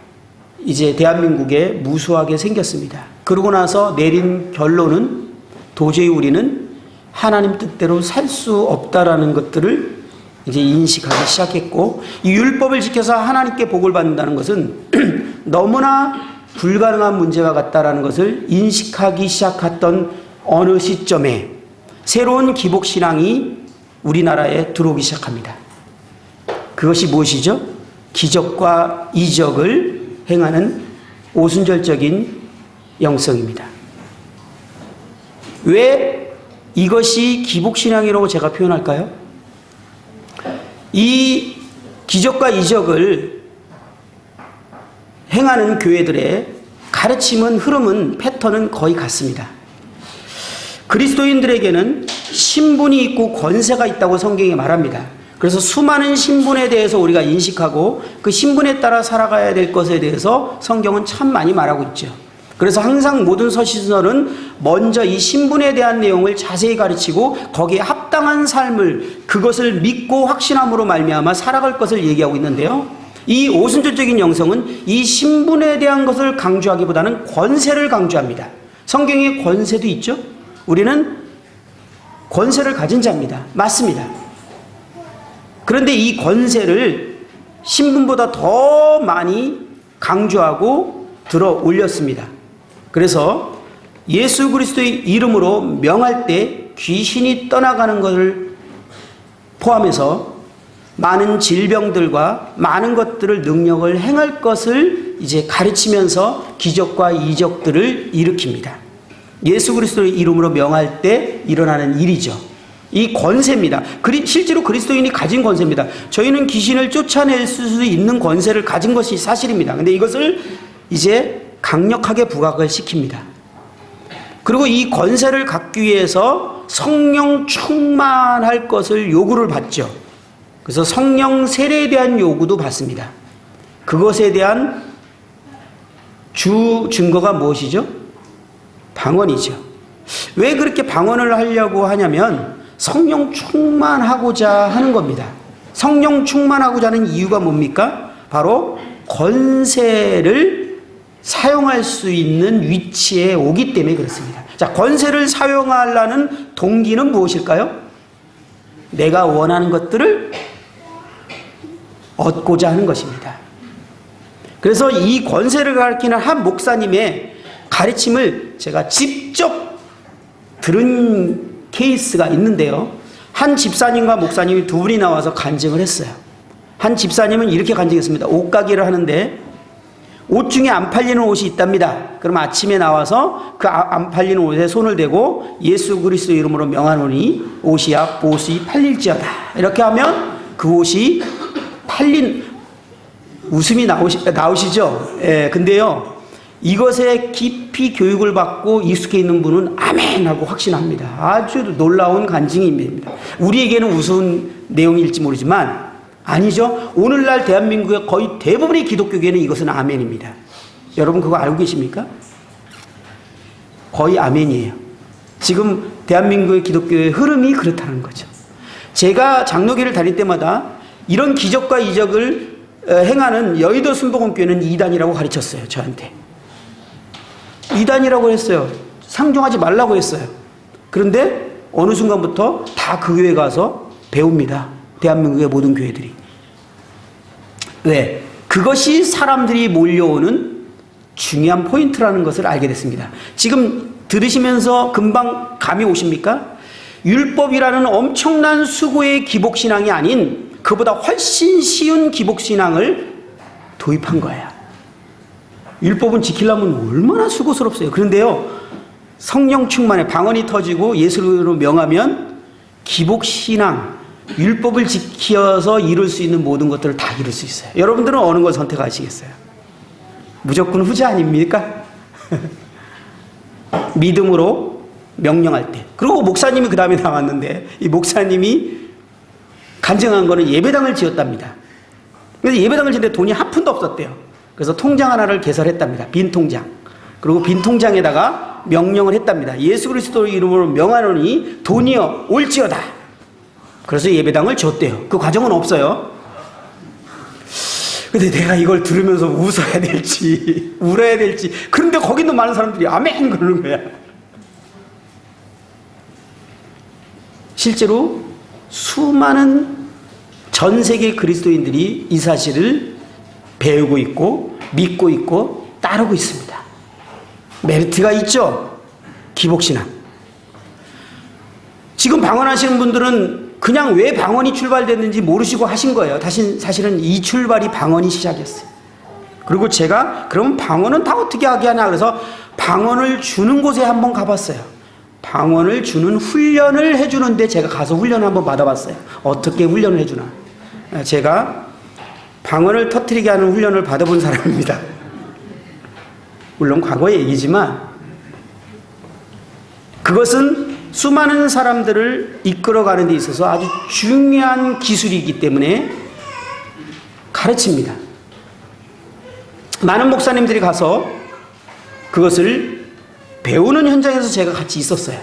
이제 대한민국에 무수하게 생겼습니다. 그러고 나서 내린 결론은 도저히 우리는 하나님 뜻대로 살 수 없다라는 것들을 이제 인식하기 시작했고, 이 율법을 지켜서 하나님께 복을 받는다는 것은 너무나 불가능한 문제가 같다라는 것을 인식하기 시작했던 어느 시점에 새로운 기복신앙이 우리나라에 들어오기 시작합니다. 그것이 무엇이죠? 기적과 이적을 행하는 오순절적인 영성입니다. 왜 이것이 기복신앙이라고 제가 표현할까요? 이 기적과 이적을 행하는 교회들의 가르침은, 흐름은, 패턴은 거의 같습니다. 그리스도인들에게는 신분이 있고 권세가 있다고 성경이 말합니다. 그래서 수많은 신분에 대해서 우리가 인식하고 그 신분에 따라 살아가야 될 것에 대해서 성경은 참 많이 말하고 있죠. 그래서 항상 모든 서신서는 먼저 이 신분에 대한 내용을 자세히 가르치고 거기에 합당한 삶을, 그것을 믿고 확신함으로 말미암아 살아갈 것을 얘기하고 있는데요, 이 오순절적인 영성은 이 신분에 대한 것을 강조하기보다는 권세를 강조합니다. 성경에 권세도 있죠. 우리는 권세를 가진 자입니다. 맞습니다. 그런데 이 권세를 신분보다 더 많이 강조하고 들어 올렸습니다. 그래서 예수 그리스도의 이름으로 명할 때 귀신이 떠나가는 것을 포함해서 많은 질병들과 많은 것들을, 능력을 행할 것을 이제 가르치면서 기적과 이적들을 일으킵니다. 예수 그리스도의 이름으로 명할 때 일어나는 일이죠. 이 권세입니다. 실제로 그리스도인이 가진 권세입니다. 저희는 귀신을 쫓아낼 수 있는 권세를 가진 것이 사실입니다. 근데 이것을 이제 강력하게 부각을 시킵니다. 그리고 이 권세를 갖기 위해서 성령 충만할 것을 요구를 받죠. 그래서 성령 세례에 대한 요구도 받습니다. 그것에 대한 주 증거가 무엇이죠? 방언이죠. 왜 그렇게 방언을 하려고 하냐면 성령 충만하고자 하는 겁니다. 성령 충만하고자 하는 이유가 뭡니까? 바로 권세를 사용할 수 있는 위치에 오기 때문에 그렇습니다. 자, 권세를 사용하려는 동기는 무엇일까요? 내가 원하는 것들을 얻고자 하는 것입니다. 그래서 이 권세를 가리키는 한 목사님의 가르침을 제가 직접 들은 케이스가 있는데요, 한 집사님과 목사님이 두 분이 나와서 간증을 했어요. 한 집사님은 이렇게 간증했습니다. 옷가게를 하는데 옷 중에 안 팔리는 옷이 있답니다. 그럼 아침에 나와서 그 안 팔리는 옷에 손을 대고 예수 그리스도 이름으로 명하노니 옷이야 보옷이 팔릴지어다, 이렇게 하면 그 옷이 팔린, 웃음이 나오시죠? 예, 근데요, 이것에 깊이 교육을 받고 익숙해 있는 분은 아멘 하고 확신합니다. 아주 놀라운 간증입니다. 우리에게는 우스운 내용일지 모르지만 아니죠. 오늘날 대한민국의 거의 대부분의 기독교계는 이것은 아멘입니다. 여러분 그거 알고 계십니까? 거의 아멘이에요. 지금 대한민국의 기독교의 흐름이 그렇다는 거죠. 제가 장로교를 다닐 때마다 이런 기적과 이적을 행하는 여의도 순복음교회는 이단이라고 가르쳤어요. 저한테 이단이라고 했어요. 상종하지 말라고 했어요. 그런데 어느 순간부터 다 그 교회 가서 배웁니다. 대한민국의 모든 교회들이. 왜? 그것이 사람들이 몰려오는 중요한 포인트라는 것을 알게 됐습니다. 지금 들으시면서 금방 감이 오십니까? 율법이라는 엄청난 수고의 기복신앙이 아닌 그보다 훨씬 쉬운 기복신앙을 도입한 거야. 율법은 지키려면 얼마나 수고스럽어요. 그런데요, 성령 충만에 방언이 터지고 예수로 명하면 기복신앙, 율법을 지켜서 이룰 수 있는 모든 것들을 다 이룰 수 있어요. 여러분들은 어느 걸 선택하시겠어요? 무조건 후자 아닙니까? 믿음으로 명령할 때. 그리고 목사님이 그 다음에 나왔는데 이 목사님이 간증한 거는 예배당을 지었답니다. 그래서 예배당을 지는데 돈이 한 푼도 없었대요. 그래서 통장 하나를 개설했답니다. 빈 통장. 그리고 빈 통장에다가 명령을 했답니다. 예수 그리스도 이름으로 명하노니 돈이여 올지어다. 그래서 예배당을 줬대요. 그 과정은 없어요. 근데 내가 이걸 들으면서 웃어야 될지 울어야 될지, 그런데 거기 있는 많은 사람들이 아멘 그러는 거야. 실제로 수많은 전 세계 그리스도인들이 이 사실을 배우고 있고 믿고 있고 따르고 있습니다. 메리트가 있죠. 기복신앙. 지금 방언하시는 분들은 그냥 왜 방언이 출발됐는지 모르시고 하신 거예요. 사실은 이 출발이 방언이 시작이었어요. 그리고 제가 그러면 방언은 다 어떻게 하게 하냐 그래서 방언을 주는 곳에 한번 가봤어요. 방언을 주는 훈련을 해주는데 제가 가서 훈련을 한번 받아봤어요. 어떻게 훈련을 해주나. 제가 방언을 터뜨리게 하는 훈련을 받아본 사람입니다. 물론 과거의 얘기지만 그것은 수많은 사람들을 이끌어가는 데 있어서 아주 중요한 기술이기 때문에 가르칩니다. 많은 목사님들이 가서 그것을 배우는 현장에서 제가 같이 있었어요.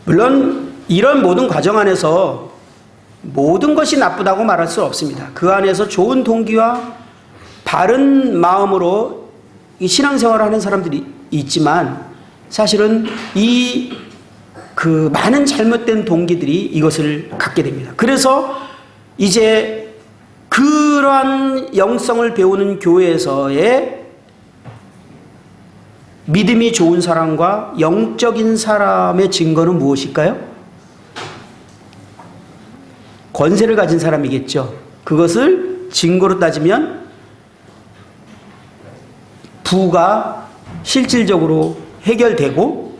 물론 이런 모든 과정 안에서 모든 것이 나쁘다고 말할 수 없습니다. 그 안에서 좋은 동기와 바른 마음으로 이 신앙생활을 하는 사람들이 있지만 사실은 그 많은 잘못된 동기들이 이것을 갖게 됩니다. 그래서 이제 그러한 영성을 배우는 교회에서의 믿음이 좋은 사람과 영적인 사람의 증거는 무엇일까요? 권세를 가진 사람이겠죠. 그것을 증거로 따지면 부가 실질적으로 해결되고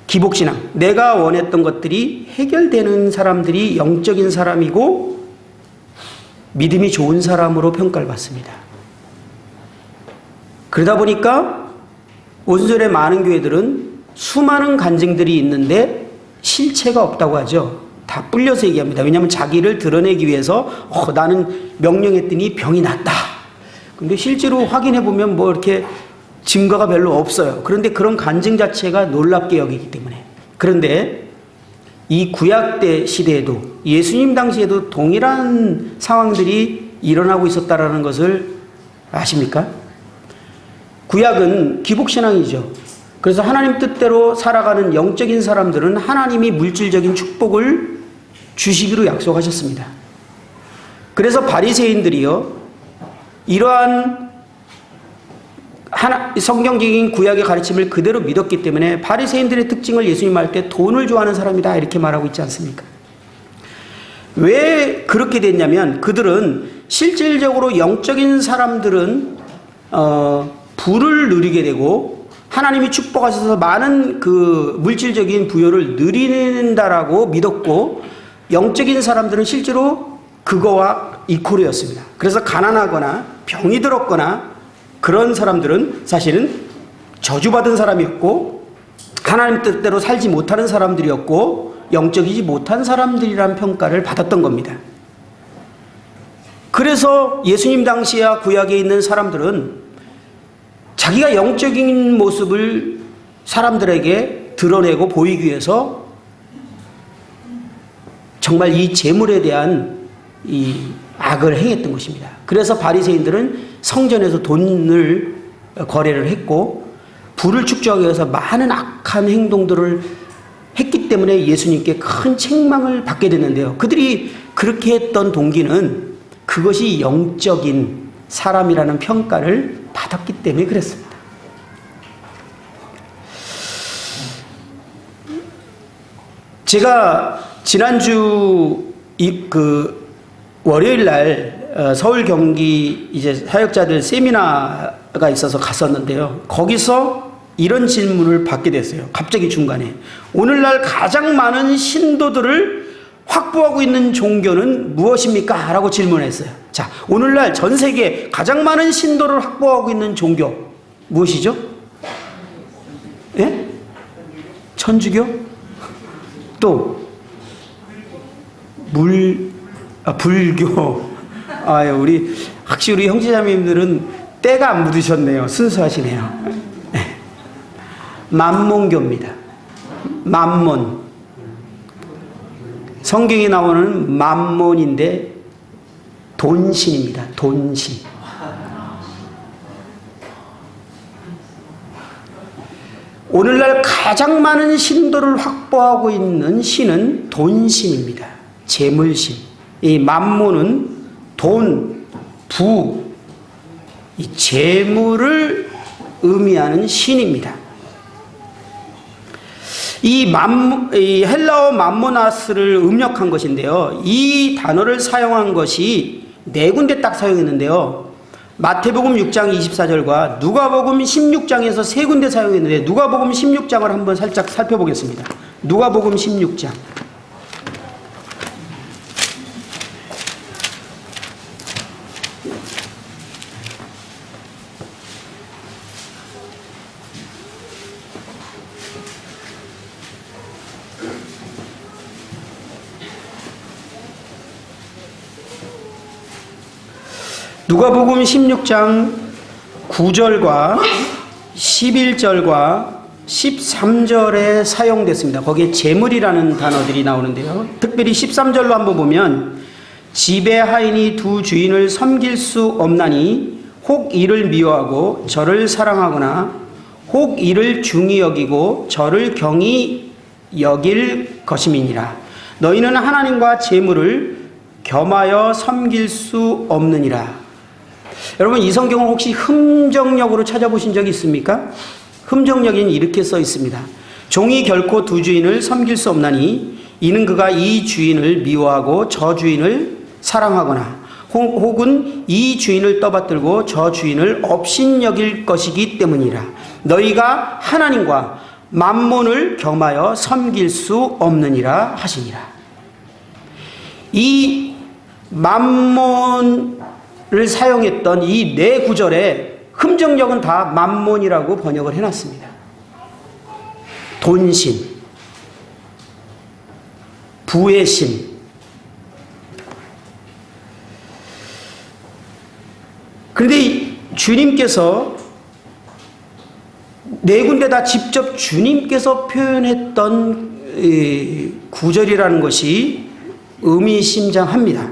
기복신앙, 내가 원했던 것들이 해결되는 사람들이 영적인 사람이고 믿음이 좋은 사람으로 평가를 받습니다. 그러다 보니까 오순절의 많은 교회들은 수많은 간증들이 있는데 실체가 없다고 하죠. 다 불려서 얘기합니다. 왜냐하면 자기를 드러내기 위해서 나는 명령했더니 병이 낫다. 근데 실제로 확인해 보면 뭐 이렇게 증거가 별로 없어요. 그런데 그런 간증 자체가 놀랍게 여기기 때문에. 그런데 이 구약대 시대에도 예수님 당시에도 동일한 상황들이 일어나고 있었다라는 것을 아십니까? 구약은 기복신앙이죠. 그래서 하나님 뜻대로 살아가는 영적인 사람들은 하나님이 물질적인 축복을 주시기로 약속하셨습니다. 그래서 바리새인들이요, 이러한 성경적인 구약의 가르침을 그대로 믿었기 때문에 바리새인들의 특징을 예수님 할 때 돈을 좋아하는 사람이다 이렇게 말하고 있지 않습니까? 왜 그렇게 됐냐면 그들은 실질적으로 영적인 사람들은 부를 누리게 되고 하나님이 축복하셔서 많은 그 물질적인 부여를 누린다라고 믿었고, 영적인 사람들은 실제로 그거와 이코르였습니다. 그래서 가난하거나 병이 들었거나 그런 사람들은 사실은 저주받은 사람이었고 하나님 뜻대로 살지 못하는 사람들이었고 영적이지 못한 사람들이란 평가를 받았던 겁니다. 그래서 예수님 당시와 구약에 있는 사람들은 자기가 영적인 모습을 사람들에게 드러내고 보이기 위해서 정말 이 재물에 대한 이 악을 행했던 것입니다. 그래서 바리새인들은 성전에서 돈을 거래를 했고 부를 축적하기 위해서 많은 악한 행동들을 했기 때문에 예수님께 큰 책망을 받게 됐는데요. 그들이 그렇게 했던 동기는 그것이 영적인 사람이라는 평가를 받았기 때문에 그랬습니다. 제가 지난주 월요일 날 서울 경기 이제 사역자들 세미나가 있어서 갔었는데요. 거기서 이런 질문을 받게 됐어요. 갑자기 중간에 오늘날 가장 많은 신도들을 확보하고 있는 종교는 무엇입니까? 라고 질문했어요. 자, 오늘날 전 세계 가장 많은 신도를 확보하고 있는 종교 무엇이죠? 예? 천주교? 또 불교. 우리 확실히 우리 형제자매님들은 때가 안 묻으셨네요. 순수하시네요. 만몬교입니다. 만몬. 성경에 나오는 만몬인데 돈신입니다. 돈신. 오늘날 가장 많은 신도를 확보하고 있는 신은 돈신입니다. 재물신. 이 만몬은 돈, 부, 이 재물을 의미하는 신입니다. 이 헬라어 맘모나스를 음력한 것인데요. 이 단어를 사용한 것이 네 군데 딱 사용했는데요. 마태복음 6장 24절과 누가복음 16장에서 세 군데 사용했는데 누가복음 16장을 한번 살짝 살펴보겠습니다. 누가복음 16장. 누가복음 16장 9절과 11절과 13절에 사용됐습니다. 거기에 재물이라는 단어들이 나오는데요. 특별히 13절로 한번 보면 집의 하인이 두 주인을 섬길 수 없나니 혹 이를 미워하고 저를 사랑하거나 혹 이를 중히 여기고 저를 경히 여길 것임이니라. 너희는 하나님과 재물을 겸하여 섬길 수 없느니라. 여러분, 이 성경을 혹시 흠정역으로 찾아보신 적이 있습니까? 흠정역에는 이렇게 써 있습니다. 종이 결코 두 주인을 섬길 수 없나니 이는 그가 이 주인을 미워하고 저 주인을 사랑하거나 혹은 이 주인을 떠받들고 저 주인을 업신여길 것이기 때문이라. 너희가 하나님과 만몬을 겸하여 섬길 수 없느니라 하시니라. 이 만몬을 사용했던 이 네 구절에 흠정역은 다 만몬이라고 번역을 해놨습니다. 돈신, 부의 신. 그런데 주님께서 네 군데 다 직접 주님께서 표현했던 구절이라는 것이 의미심장합니다.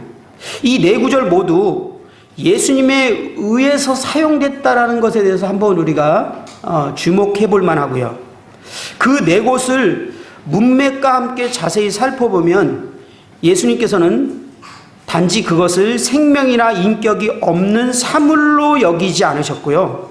이 네 구절 모두 예수님에 의해서 사용됐다라는 것에 대해서 한번 우리가 주목해 볼 만하고요. 그 네 곳을 문맥과 함께 자세히 살펴보면 예수님께서는 단지 그것을 생명이나 인격이 없는 사물로 여기지 않으셨고요.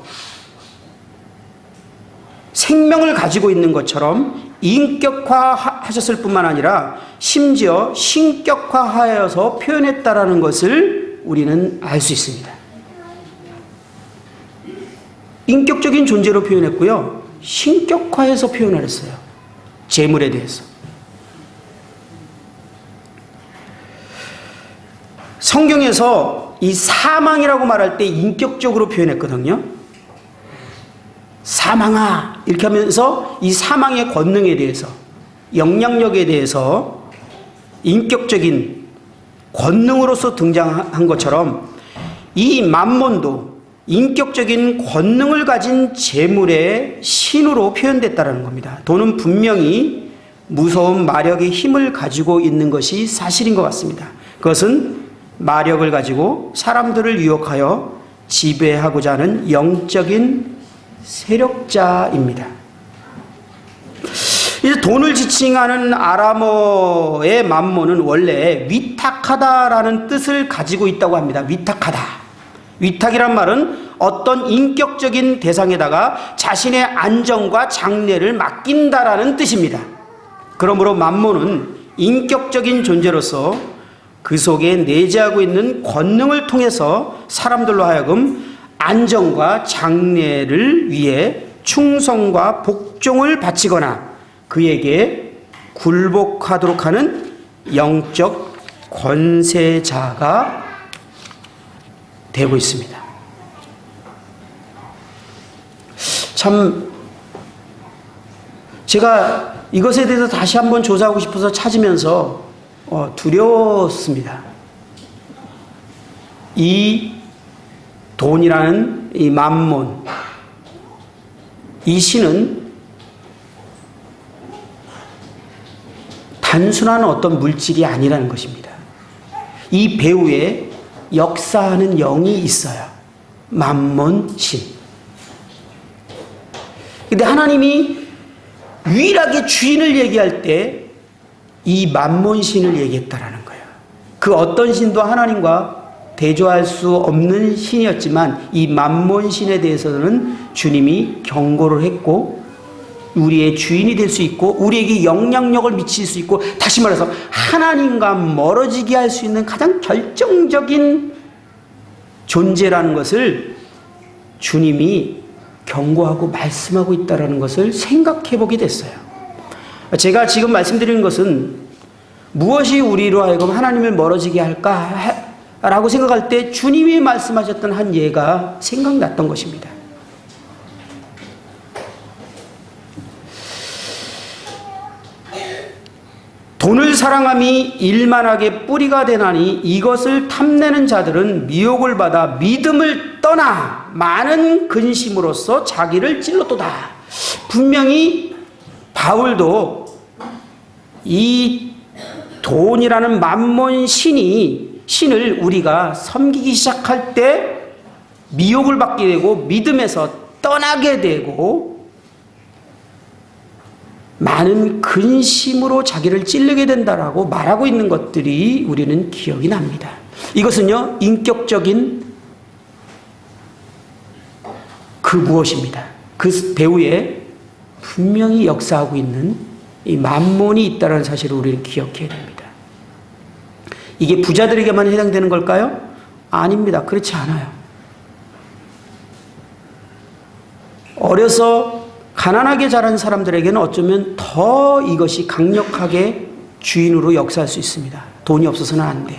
생명을 가지고 있는 것처럼 인격화하셨을 뿐만 아니라 심지어 신격화하여서 표현했다라는 것을 우리는 알 수 있습니다. 인격적인 존재로 표현했고요. 신격화해서 표현을 했어요. 재물에 대해서. 성경에서 이 사망이라고 말할 때 인격적으로 표현했거든요. 사망아 이렇게 하면서 이 사망의 권능에 대해서, 영향력에 대해서 인격적인 권능으로서 등장한 것처럼 이 만몬도 인격적인 권능을 가진 재물의 신으로 표현됐다는 겁니다. 돈은 분명히 무서운 마력의 힘을 가지고 있는 것이 사실인 것 같습니다. 그것은 마력을 가지고 사람들을 유혹하여 지배하고자 하는 영적인 세력자입니다. 이제 돈을 지칭하는 아람어의 만몬은 원래 위탁하다라는 뜻을 가지고 있다고 합니다. 위탁하다. 위탁이란 말은 어떤 인격적인 대상에다가 자신의 안정과 장래를 맡긴다라는 뜻입니다. 그러므로 만몬은 인격적인 존재로서 그 속에 내재하고 있는 권능을 통해서 사람들로 하여금 안정과 장래를 위해 충성과 복종을 바치거나 그에게 굴복하도록 하는 영적 권세자가 되고 있습니다. 참 제가 이것에 대해서 다시 한번 조사하고 싶어서 찾으면서 두려웠습니다. 이 돈이라는 이 맘몬, 이 신은 단순한 어떤 물질이 아니라는 것입니다. 이 배후에 역사하는 영이 있어요. 맘몬 신. 근데 하나님이 유일하게 주인을 얘기할 때 이 맘몬 신을 얘기했다라는 거예요. 그 어떤 신도 하나님과 대조할 수 없는 신이었지만 이 맘몬 신에 대해서는 주님이 경고를 했고 우리의 주인이 될 수 있고 우리에게 영향력을 미칠 수 있고 다시 말해서 하나님과 멀어지게 할 수 있는 가장 결정적인 존재라는 것을 주님이 경고하고 말씀하고 있다는 것을 생각해 보게 됐어요. 제가 지금 말씀드리는 것은 무엇이 우리로 하여금 하나님을 멀어지게 할까 라고 생각할 때 주님이 말씀하셨던 한 예가 생각났던 것입니다. 돈을 사랑함이 일만하게 뿌리가 되나니 이것을 탐내는 자들은 미혹을 받아 믿음을 떠나 많은 근심으로써 자기를 찔렀도다. 분명히 바울도 이 돈이라는 맘몬 신을 우리가 섬기기 시작할 때 미혹을 받게 되고 믿음에서 떠나게 되고 많은 근심으로 자기를 찌르게 된다라고 말하고 있는 것들이 우리는 기억이 납니다. 이것은요, 인격적인 그 무엇입니다. 그 배후에 분명히 역사하고 있는 이 맘몬이 있다는 사실을 우리는 기억해야 됩니다. 이게 부자들에게만 해당되는 걸까요? 아닙니다. 그렇지 않아요. 어려서 가난하게 자란 사람들에게는 어쩌면 더 이것이 강력하게 주인으로 역사할 수 있습니다. 돈이 없어서는 안 돼.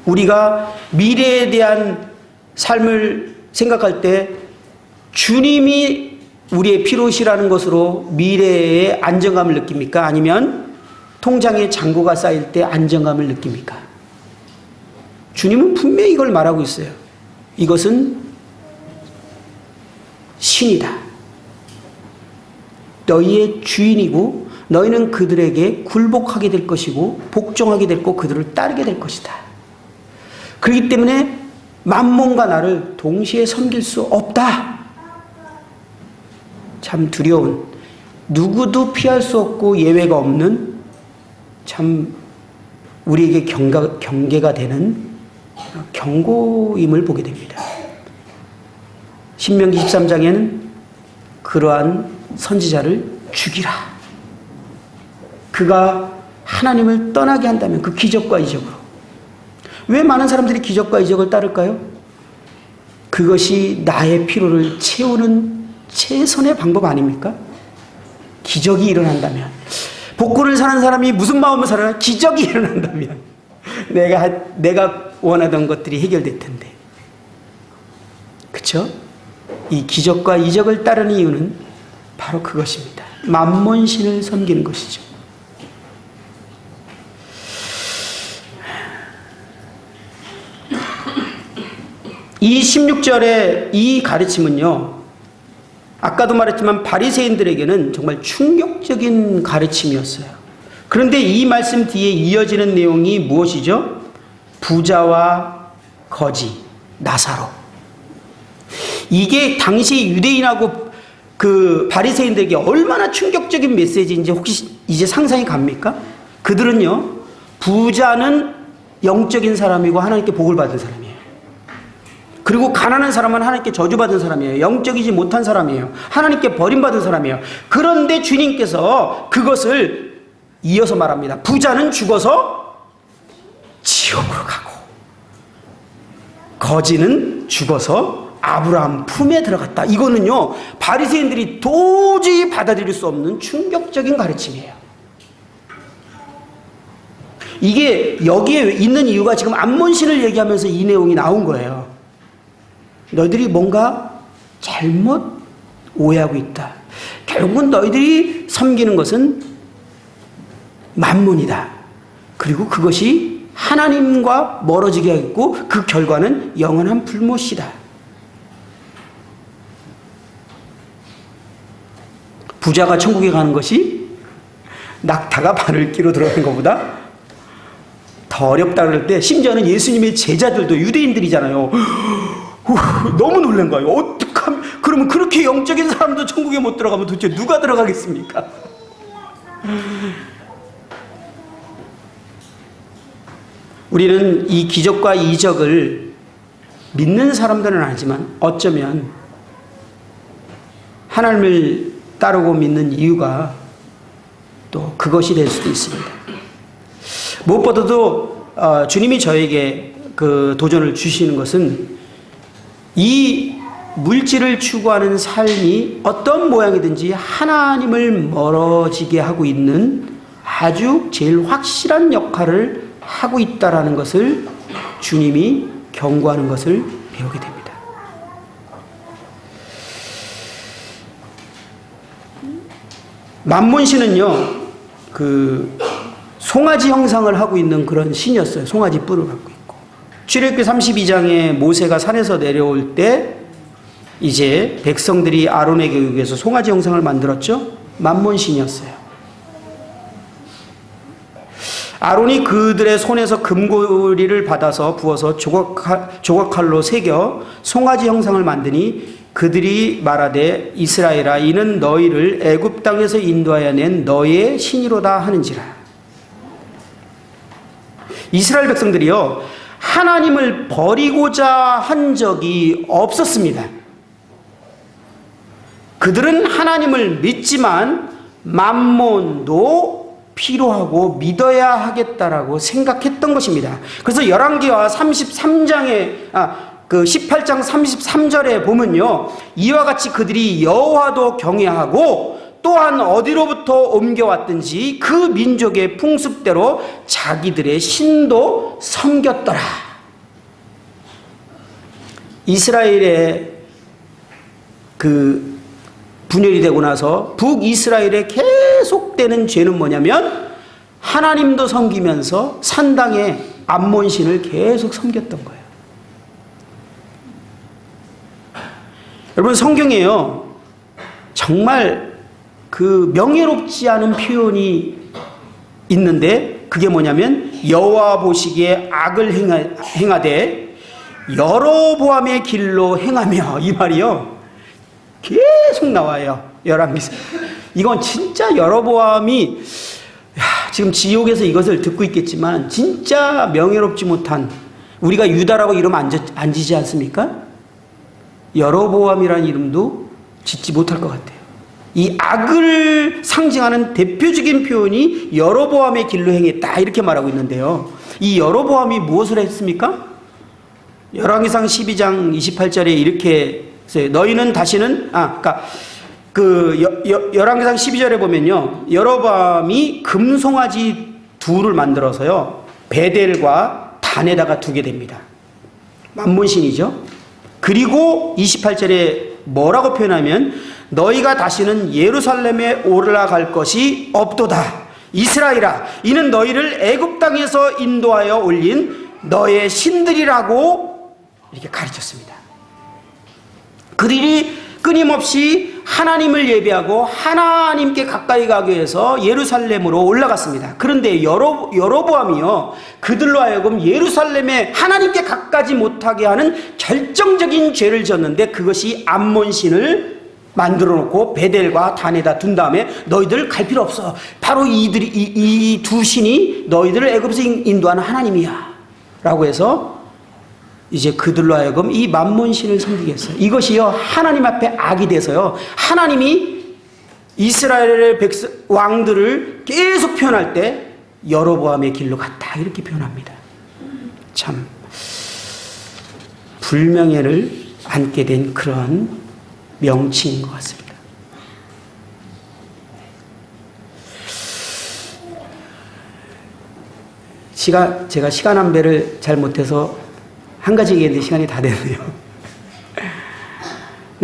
우리가 미래에 대한 삶을 생각할 때 주님이 우리의 피로시라는 것으로 미래의 안정감을 느낍니까? 아니면 통장에 잔고가 쌓일 때 안정감을 느낍니까? 주님은 분명히 이걸 말하고 있어요. 이것은 신이다. 너희의 주인이고 너희는 그들에게 굴복하게 될 것이고 복종하게 될 것, 그들을 따르게 될 것이다. 그렇기 때문에 맘몬과 나를 동시에 섬길 수 없다. 참 두려운, 누구도 피할 수 없고 예외가 없는 참 우리에게 경계가 되는 경고임을 보게 됩니다. 신명기 13장에는 그러한 선지자를 죽이라. 그가 하나님을 떠나게 한다면 그 기적과 이적으로. 왜 많은 사람들이 기적과 이적을 따를까요? 그것이 나의 피로를 채우는 최선의 방법 아닙니까? 기적이 일어난다면, 복권을 사는 사람이 무슨 마음을 살아요? 기적이 일어난다면 내가 원하던 것들이 해결될 텐데. 그렇죠? 이 기적과 이적을 따르는 이유는 바로 그것입니다. 맘몬신을 섬기는 것이죠. 이 16절의 이 가르침은요, 아까도 말했지만 바리새인들에게는 정말 충격적인 가르침이었어요. 그런데 이 말씀 뒤에 이어지는 내용이 무엇이죠? 부자와 거지, 나사로. 이게 당시 유대인하고 그 바리새인들에게 얼마나 충격적인 메시지인지 혹시 이제 상상이 갑니까? 그들은요, 부자는 영적인 사람이고 하나님께 복을 받은 사람이에요. 그리고 가난한 사람은 하나님께 저주받은 사람이에요. 영적이지 못한 사람이에요. 하나님께 버림받은 사람이에요. 그런데 주님께서 그것을 이어서 말합니다. 부자는 죽어서 지옥으로 가고 거지는 죽어서 아브라함 품에 들어갔다. 이거는요, 바리새인들이 도저히 받아들일 수 없는 충격적인 가르침이에요. 이게 여기에 있는 이유가 지금 암몬신을 얘기하면서 이 내용이 나온 거예요. 너희들이 뭔가 잘못 오해하고 있다. 결국은 너희들이 섬기는 것은 만문이다. 그리고 그것이 하나님과 멀어지게 하겠고 그 결과는 영원한 불못이다. 부자가 천국에 가는 것이 낙타가 바늘 끼로 들어가는 것보다 더 어렵다 그럴 때 심지어는 예수님의 제자들도 유대인들이잖아요. 너무 놀란 거예요. 어떡하면 그러면 그렇게 영적인 사람도 천국에 못 들어가면 도대체 누가 들어가겠습니까? 우리는 이 기적과 이적을 믿는 사람들은 아니지만 어쩌면 하나님을 따르고 믿는 이유가 또 그것이 될 수도 있습니다. 무엇보다도 주님이 저에게 그 도전을 주시는 것은 이 물질을 추구하는 삶이 어떤 모양이든지 하나님을 멀어지게 하고 있는 아주 제일 확실한 역할을 하고 있다라는 것을 주님이 경고하는 것을 배우게 됩니다. 만몬신은요, 그 송아지 형상을 하고 있는 그런 신이었어요. 송아지 뿔을 갖고 있고. 출애굽기 32장에 모세가 산에서 내려올 때 이제 백성들이 아론에게 의해서 송아지 형상을 만들었죠. 만몬신이었어요. 아론이 그들의 손에서 금고리를 받아서 부어서 조각칼로 새겨 송아지 형상을 만드니 그들이 말하되 이스라엘아 이는 너희를 애굽 땅에서 인도하여 낸 너희의 신이로다 하는지라. 이스라엘 백성들이요 하나님을 버리고자 한 적이 없었습니다. 그들은 하나님을 믿지만 맘몬도 필요하고 믿어야 하겠다라고 생각했던 것입니다. 그래서 열왕기와 33장에 그 18장 33절에 보면요 이와 같이 그들이 여호와도 경외하고 또한 어디로부터 옮겨왔든지 그 민족의 풍습대로 자기들의 신도 섬겼더라. 이스라엘의 그 분열이 되고 나서 북이스라엘에 계속되는 죄는 뭐냐면 하나님도 섬기면서 산당의 암몬신을 계속 섬겼던 거예요. 여러분 성경에요 정말 그 명예롭지 않은 표현이 있는데 그게 뭐냐면 여호와 보시기에 악을 행하되 여로보암의 길로 행하며 이 말이요 계속 나와요. 열왕기서. 이건 진짜 여로보암이 지금 지옥에서 이것을 듣고 있겠지만 진짜 명예롭지 못한 우리가 유다라고 이름 안 지지 않습니까? 여로보암이라는 이름도 짓지 못할 것 같아요. 이 악을 상징하는 대표적인 표현이 여로보암의 길로 행했다 이렇게 말하고 있는데요. 이 여로보암이 무엇을 했습니까? 열왕기상 12장 28절에 이렇게 써요. 너희는 다시는 열왕기상 12절에 보면요. 여로보암이 금송아지 둘을 만들어서요. 베델과 단에다가 두게 됩니다. 만몬신이죠. 그리고 28절에 뭐라고 표현하면 너희가 다시는 예루살렘에 올라갈 것이 없도다. 이스라엘아 이는 너희를 애굽 땅에서 인도하여 올린 너의 신들이라고 이렇게 가르쳤습니다. 그들이 끊임없이 하나님을 예배하고 하나님께 가까이 가기 위해서 예루살렘으로 올라갔습니다. 그런데 여로보암이요 그들로 하여금 예루살렘에 하나님께 가까이 못하게 하는 결정적인 죄를 졌는데 그것이 암몬신을 만들어 놓고 베델과 단에다 둔 다음에 너희들 갈 필요 없어. 바로 이 두 신이 너희들을 애굽에서 인도하는 하나님이야 라고 해서 이제 그들로 하여금 이 만몬신을 섬기게 했어요. 이것이요 하나님 앞에 악이 돼서요 하나님이 이스라엘의 왕들을 계속 표현할 때 여로보암의 길로 갔다 이렇게 표현합니다. 참 불명예를 안게 된 그런 명칭인 것 같습니다. 제가 시간 안배를 잘 못해서 한 가지 얘기했는데 시간이 다 됐네요.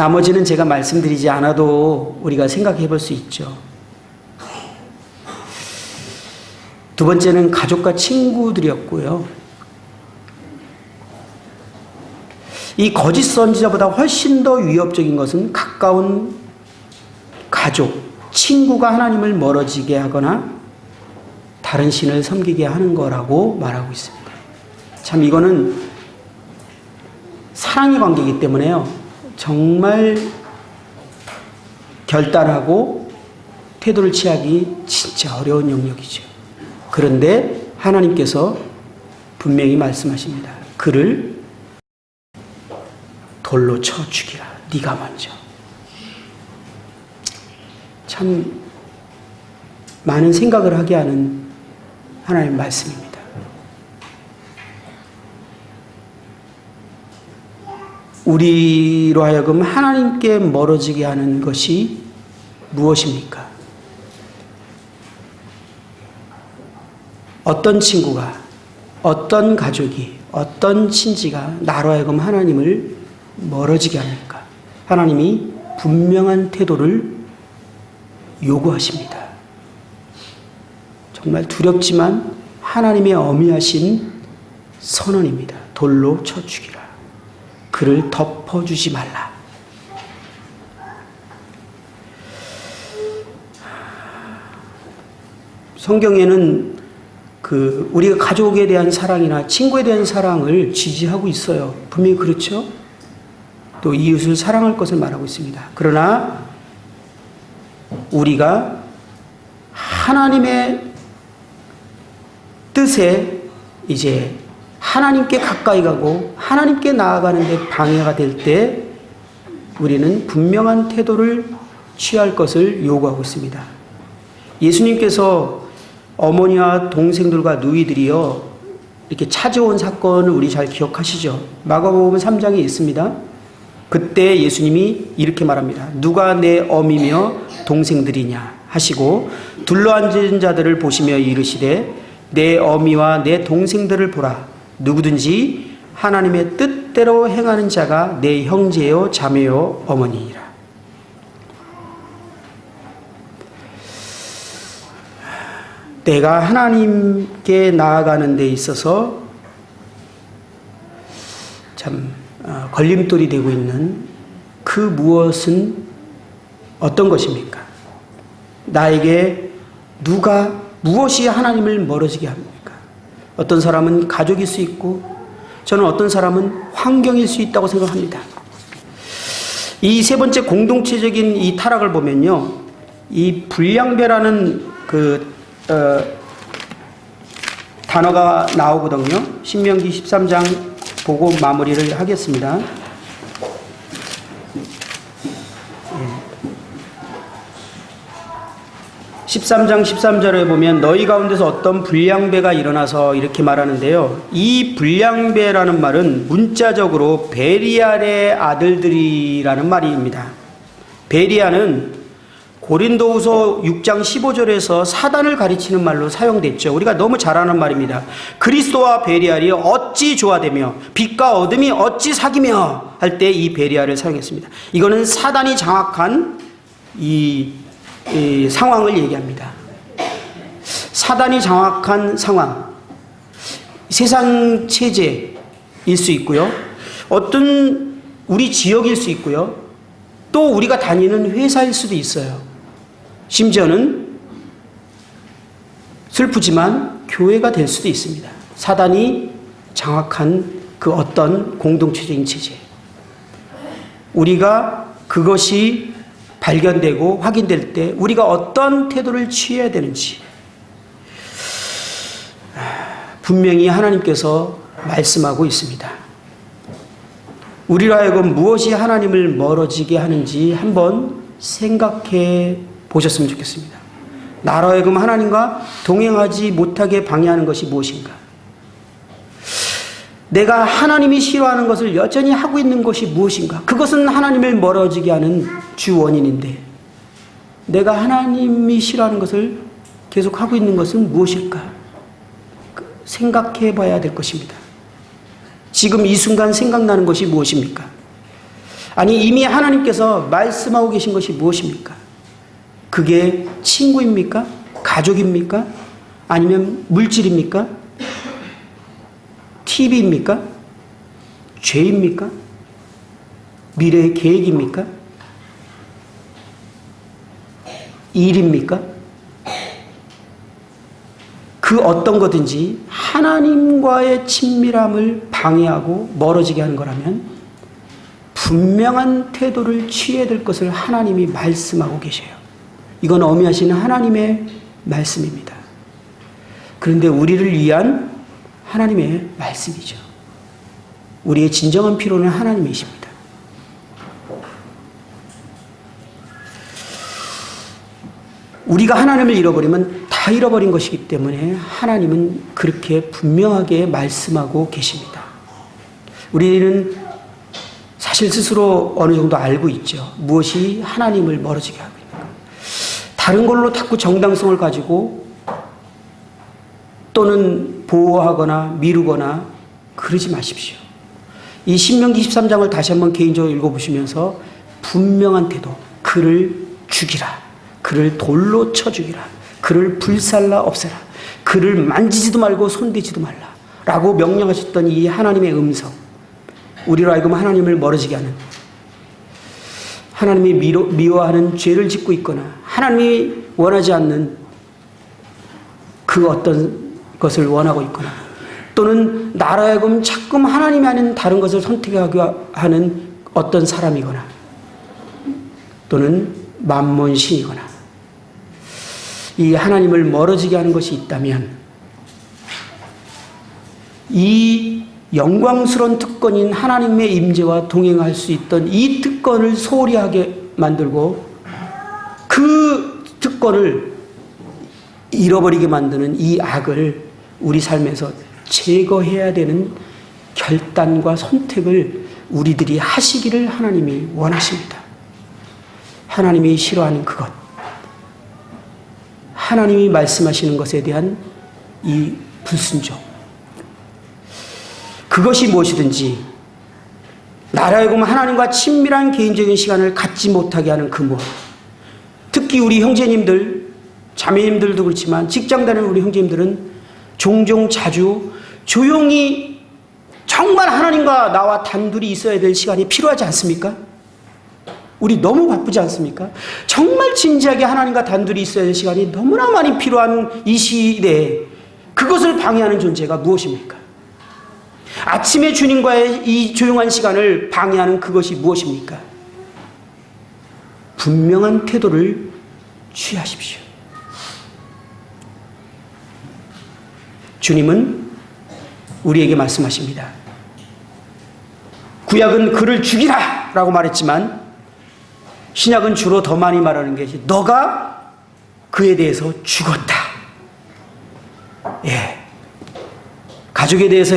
나머지는 제가 말씀드리지 않아도 우리가 생각해 볼 수 있죠. 두 번째는 가족과 친구들이었고요. 이 거짓 선지자보다 훨씬 더 위협적인 것은 가까운 가족, 친구가 하나님을 멀어지게 하거나 다른 신을 섬기게 하는 거라고 말하고 있습니다. 참 이거는 사랑의 관계이기 때문에요. 정말 결단하고 태도를 취하기 진짜 어려운 영역이죠. 그런데 하나님께서 분명히 말씀하십니다. 그를 돌로 쳐 죽이라. 네가 먼저. 참 많은 생각을 하게 하는 하나님의 말씀입니다. 우리로 하여금 하나님께 멀어지게 하는 것이 무엇입니까? 어떤 친구가, 어떤 가족이, 어떤 친지가 나로 하여금 하나님을 멀어지게 합니까? 하나님이 분명한 태도를 요구하십니다. 정말 두렵지만 하나님의 엄히하신 선언입니다. 돌로 쳐 죽이라. 그를 덮어주지 말라. 성경에는 우리가 가족에 대한 사랑이나 친구에 대한 사랑을 지지하고 있어요. 분명히 그렇죠? 또 이웃을 사랑할 것을 말하고 있습니다. 그러나 우리가 하나님의 뜻에 이제 하나님께 가까이 가고 하나님께 나아가는 데 방해가 될 때 우리는 분명한 태도를 취할 것을 요구하고 있습니다. 예수님께서 어머니와 동생들과 누이들이요 이렇게 찾아온 사건을 우리 잘 기억하시죠? 마가복음 3장에 있습니다. 그때 예수님이 이렇게 말합니다. 누가 내 어미며 동생들이냐 하시고 둘러앉은 자들을 보시며 이르시되 내 어미와 내 동생들을 보라. 누구든지 하나님의 뜻대로 행하는 자가 내 형제요 자매요 어머니이라. 내가 하나님께 나아가는 데 있어서 참 걸림돌이 되고 있는 그 무엇은 어떤 것입니까? 나에게 무엇이 하나님을 멀어지게 합니까? 어떤 사람은 가족일 수 있고 저는 어떤 사람은 환경일 수 있다고 생각합니다. 이 세 번째 공동체적인 이 타락을 보면요. 이 불량배라는 단어가 나오거든요. 신명기 13장 보고 마무리를 하겠습니다. 13장 13절에 보면 너희 가운데서 어떤 불량배가 일어나서 이렇게 말하는데요. 이 불량배라는 말은 문자적으로 베리알의 아들들이라는 말입니다. 베리알은 고린도후서 6장 15절에서 사단을 가리치는 말로 사용됐죠. 우리가 너무 잘 아는 말입니다. 그리스도와 베리알이 어찌 조화되며 빛과 어둠이 어찌 사귀며 할 때 이 베리알을 사용했습니다. 이거는 사단이 장악한 이 상황을 얘기합니다. 사단이 장악한 상황, 세상 체제일 수 있고요. 어떤 우리 지역일 수 있고요. 또 우리가 다니는 회사일 수도 있어요. 심지어는 슬프지만 교회가 될 수도 있습니다. 사단이 장악한 그 어떤 공동체적인 체제. 우리가 그것이 발견되고 확인될 때 우리가 어떤 태도를 취해야 되는지 분명히 하나님께서 말씀하고 있습니다. 우리로 하여금 무엇이 하나님을 멀어지게 하는지 한번 생각해 보셨으면 좋겠습니다. 나로 하여금 하나님과 동행하지 못하게 방해하는 것이 무엇인가? 내가 하나님이 싫어하는 것을 여전히 하고 있는 것이 무엇인가? 그것은 하나님을 멀어지게 하는 주 원인인데 내가 하나님이 싫어하는 것을 계속 하고 있는 것은 무엇일까? 생각해 봐야 될 것입니다. 지금 이 순간 생각나는 것이 무엇입니까? 아니, 이미 하나님께서 말씀하고 계신 것이 무엇입니까? 그게 친구입니까? 가족입니까? 아니면 물질입니까? TV입니까? 죄입니까? 미래의 계획입니까? 일입니까? 그 어떤 거든지 하나님과의 친밀함을 방해하고 멀어지게 하는 거라면 분명한 태도를 취해야 될 것을 하나님이 말씀하고 계셔요. 이건 어미하시는 하나님의 말씀입니다. 그런데 우리를 위한 하나님의 말씀이죠. 우리의 진정한 필요는 하나님이십니다. 우리가 하나님을 잃어버리면 다 잃어버린 것이기 때문에 하나님은 그렇게 분명하게 말씀하고 계십니다. 우리는 사실 스스로 어느 정도 알고 있죠. 무엇이 하나님을 멀어지게 하고 있는가. 다른 걸로 자꾸 정당성을 가지고 또는 보호하거나 미루거나 그러지 마십시오. 이 신명기 13장을 다시 한번 개인적으로 읽어보시면서 분명한 태도, 그를 죽이라, 그를 돌로 쳐 죽이라, 그를 불살라 없애라, 그를 만지지도 말고 손대지도 말라 라고 명령하셨던 이 하나님의 음성, 우리로 하여금 하나님을 멀어지게 하는, 하나님이 미워하는 죄를 짓고 있거나 하나님이 원하지 않는 그 어떤 것을 원하고 있거나 또는 나로 하여금 자꾸만 하나님이 아닌 다른 것을 선택하게 하는 어떤 사람이거나 또는 만몬신이거나 이 하나님을 멀어지게 하는 것이 있다면 이 영광스러운 특권인 하나님의 임재와 동행할 수 있던 이 특권을 소홀히 하게 만들고 그 특권을 잃어버리게 만드는 이 악을 우리 삶에서 제거해야 되는 결단과 선택을 우리들이 하시기를 하나님이 원하십니다. 하나님이 싫어하는 그것, 하나님이 말씀하시는 것에 대한 이 불순종, 그것이 무엇이든지 나로 하여금 하나님과 친밀한 개인적인 시간을 갖지 못하게 하는 그 무엇, 특히 우리 형제님들, 자매님들도 그렇지만 직장 다니는 우리 형제님들은 종종 자주 조용히 정말 하나님과 나와 단둘이 있어야 될 시간이 필요하지 않습니까? 우리 너무 바쁘지 않습니까? 정말 진지하게 하나님과 단둘이 있어야 될 시간이 너무나 많이 필요한 이 시대에 그것을 방해하는 존재가 무엇입니까? 아침에 주님과의 이 조용한 시간을 방해하는 그것이 무엇입니까? 분명한 태도를 취하십시오. 주님은 우리에게 말씀하십니다. 구약은 그를 죽이라 라고 말했지만 신약은 주로 더 많이 말하는 것이 너가 그에 대해서 죽었다. 예. 가족에 대해서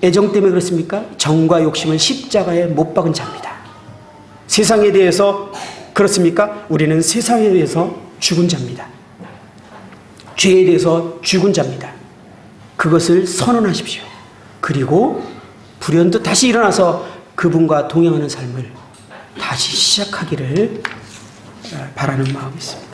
애정 때문에 그렇습니까? 정과 욕심을 십자가에 못 박은 자입니다. 세상에 대해서 그렇습니까? 우리는 세상에 대해서 죽은 자입니다. 죄에 대해서 죽은 자입니다. 그것을 선언하십시오. 그리고 불현듯 다시 일어나서 그분과 동행하는 삶을 다시 시작하기를 바라는 마음이 있습니다.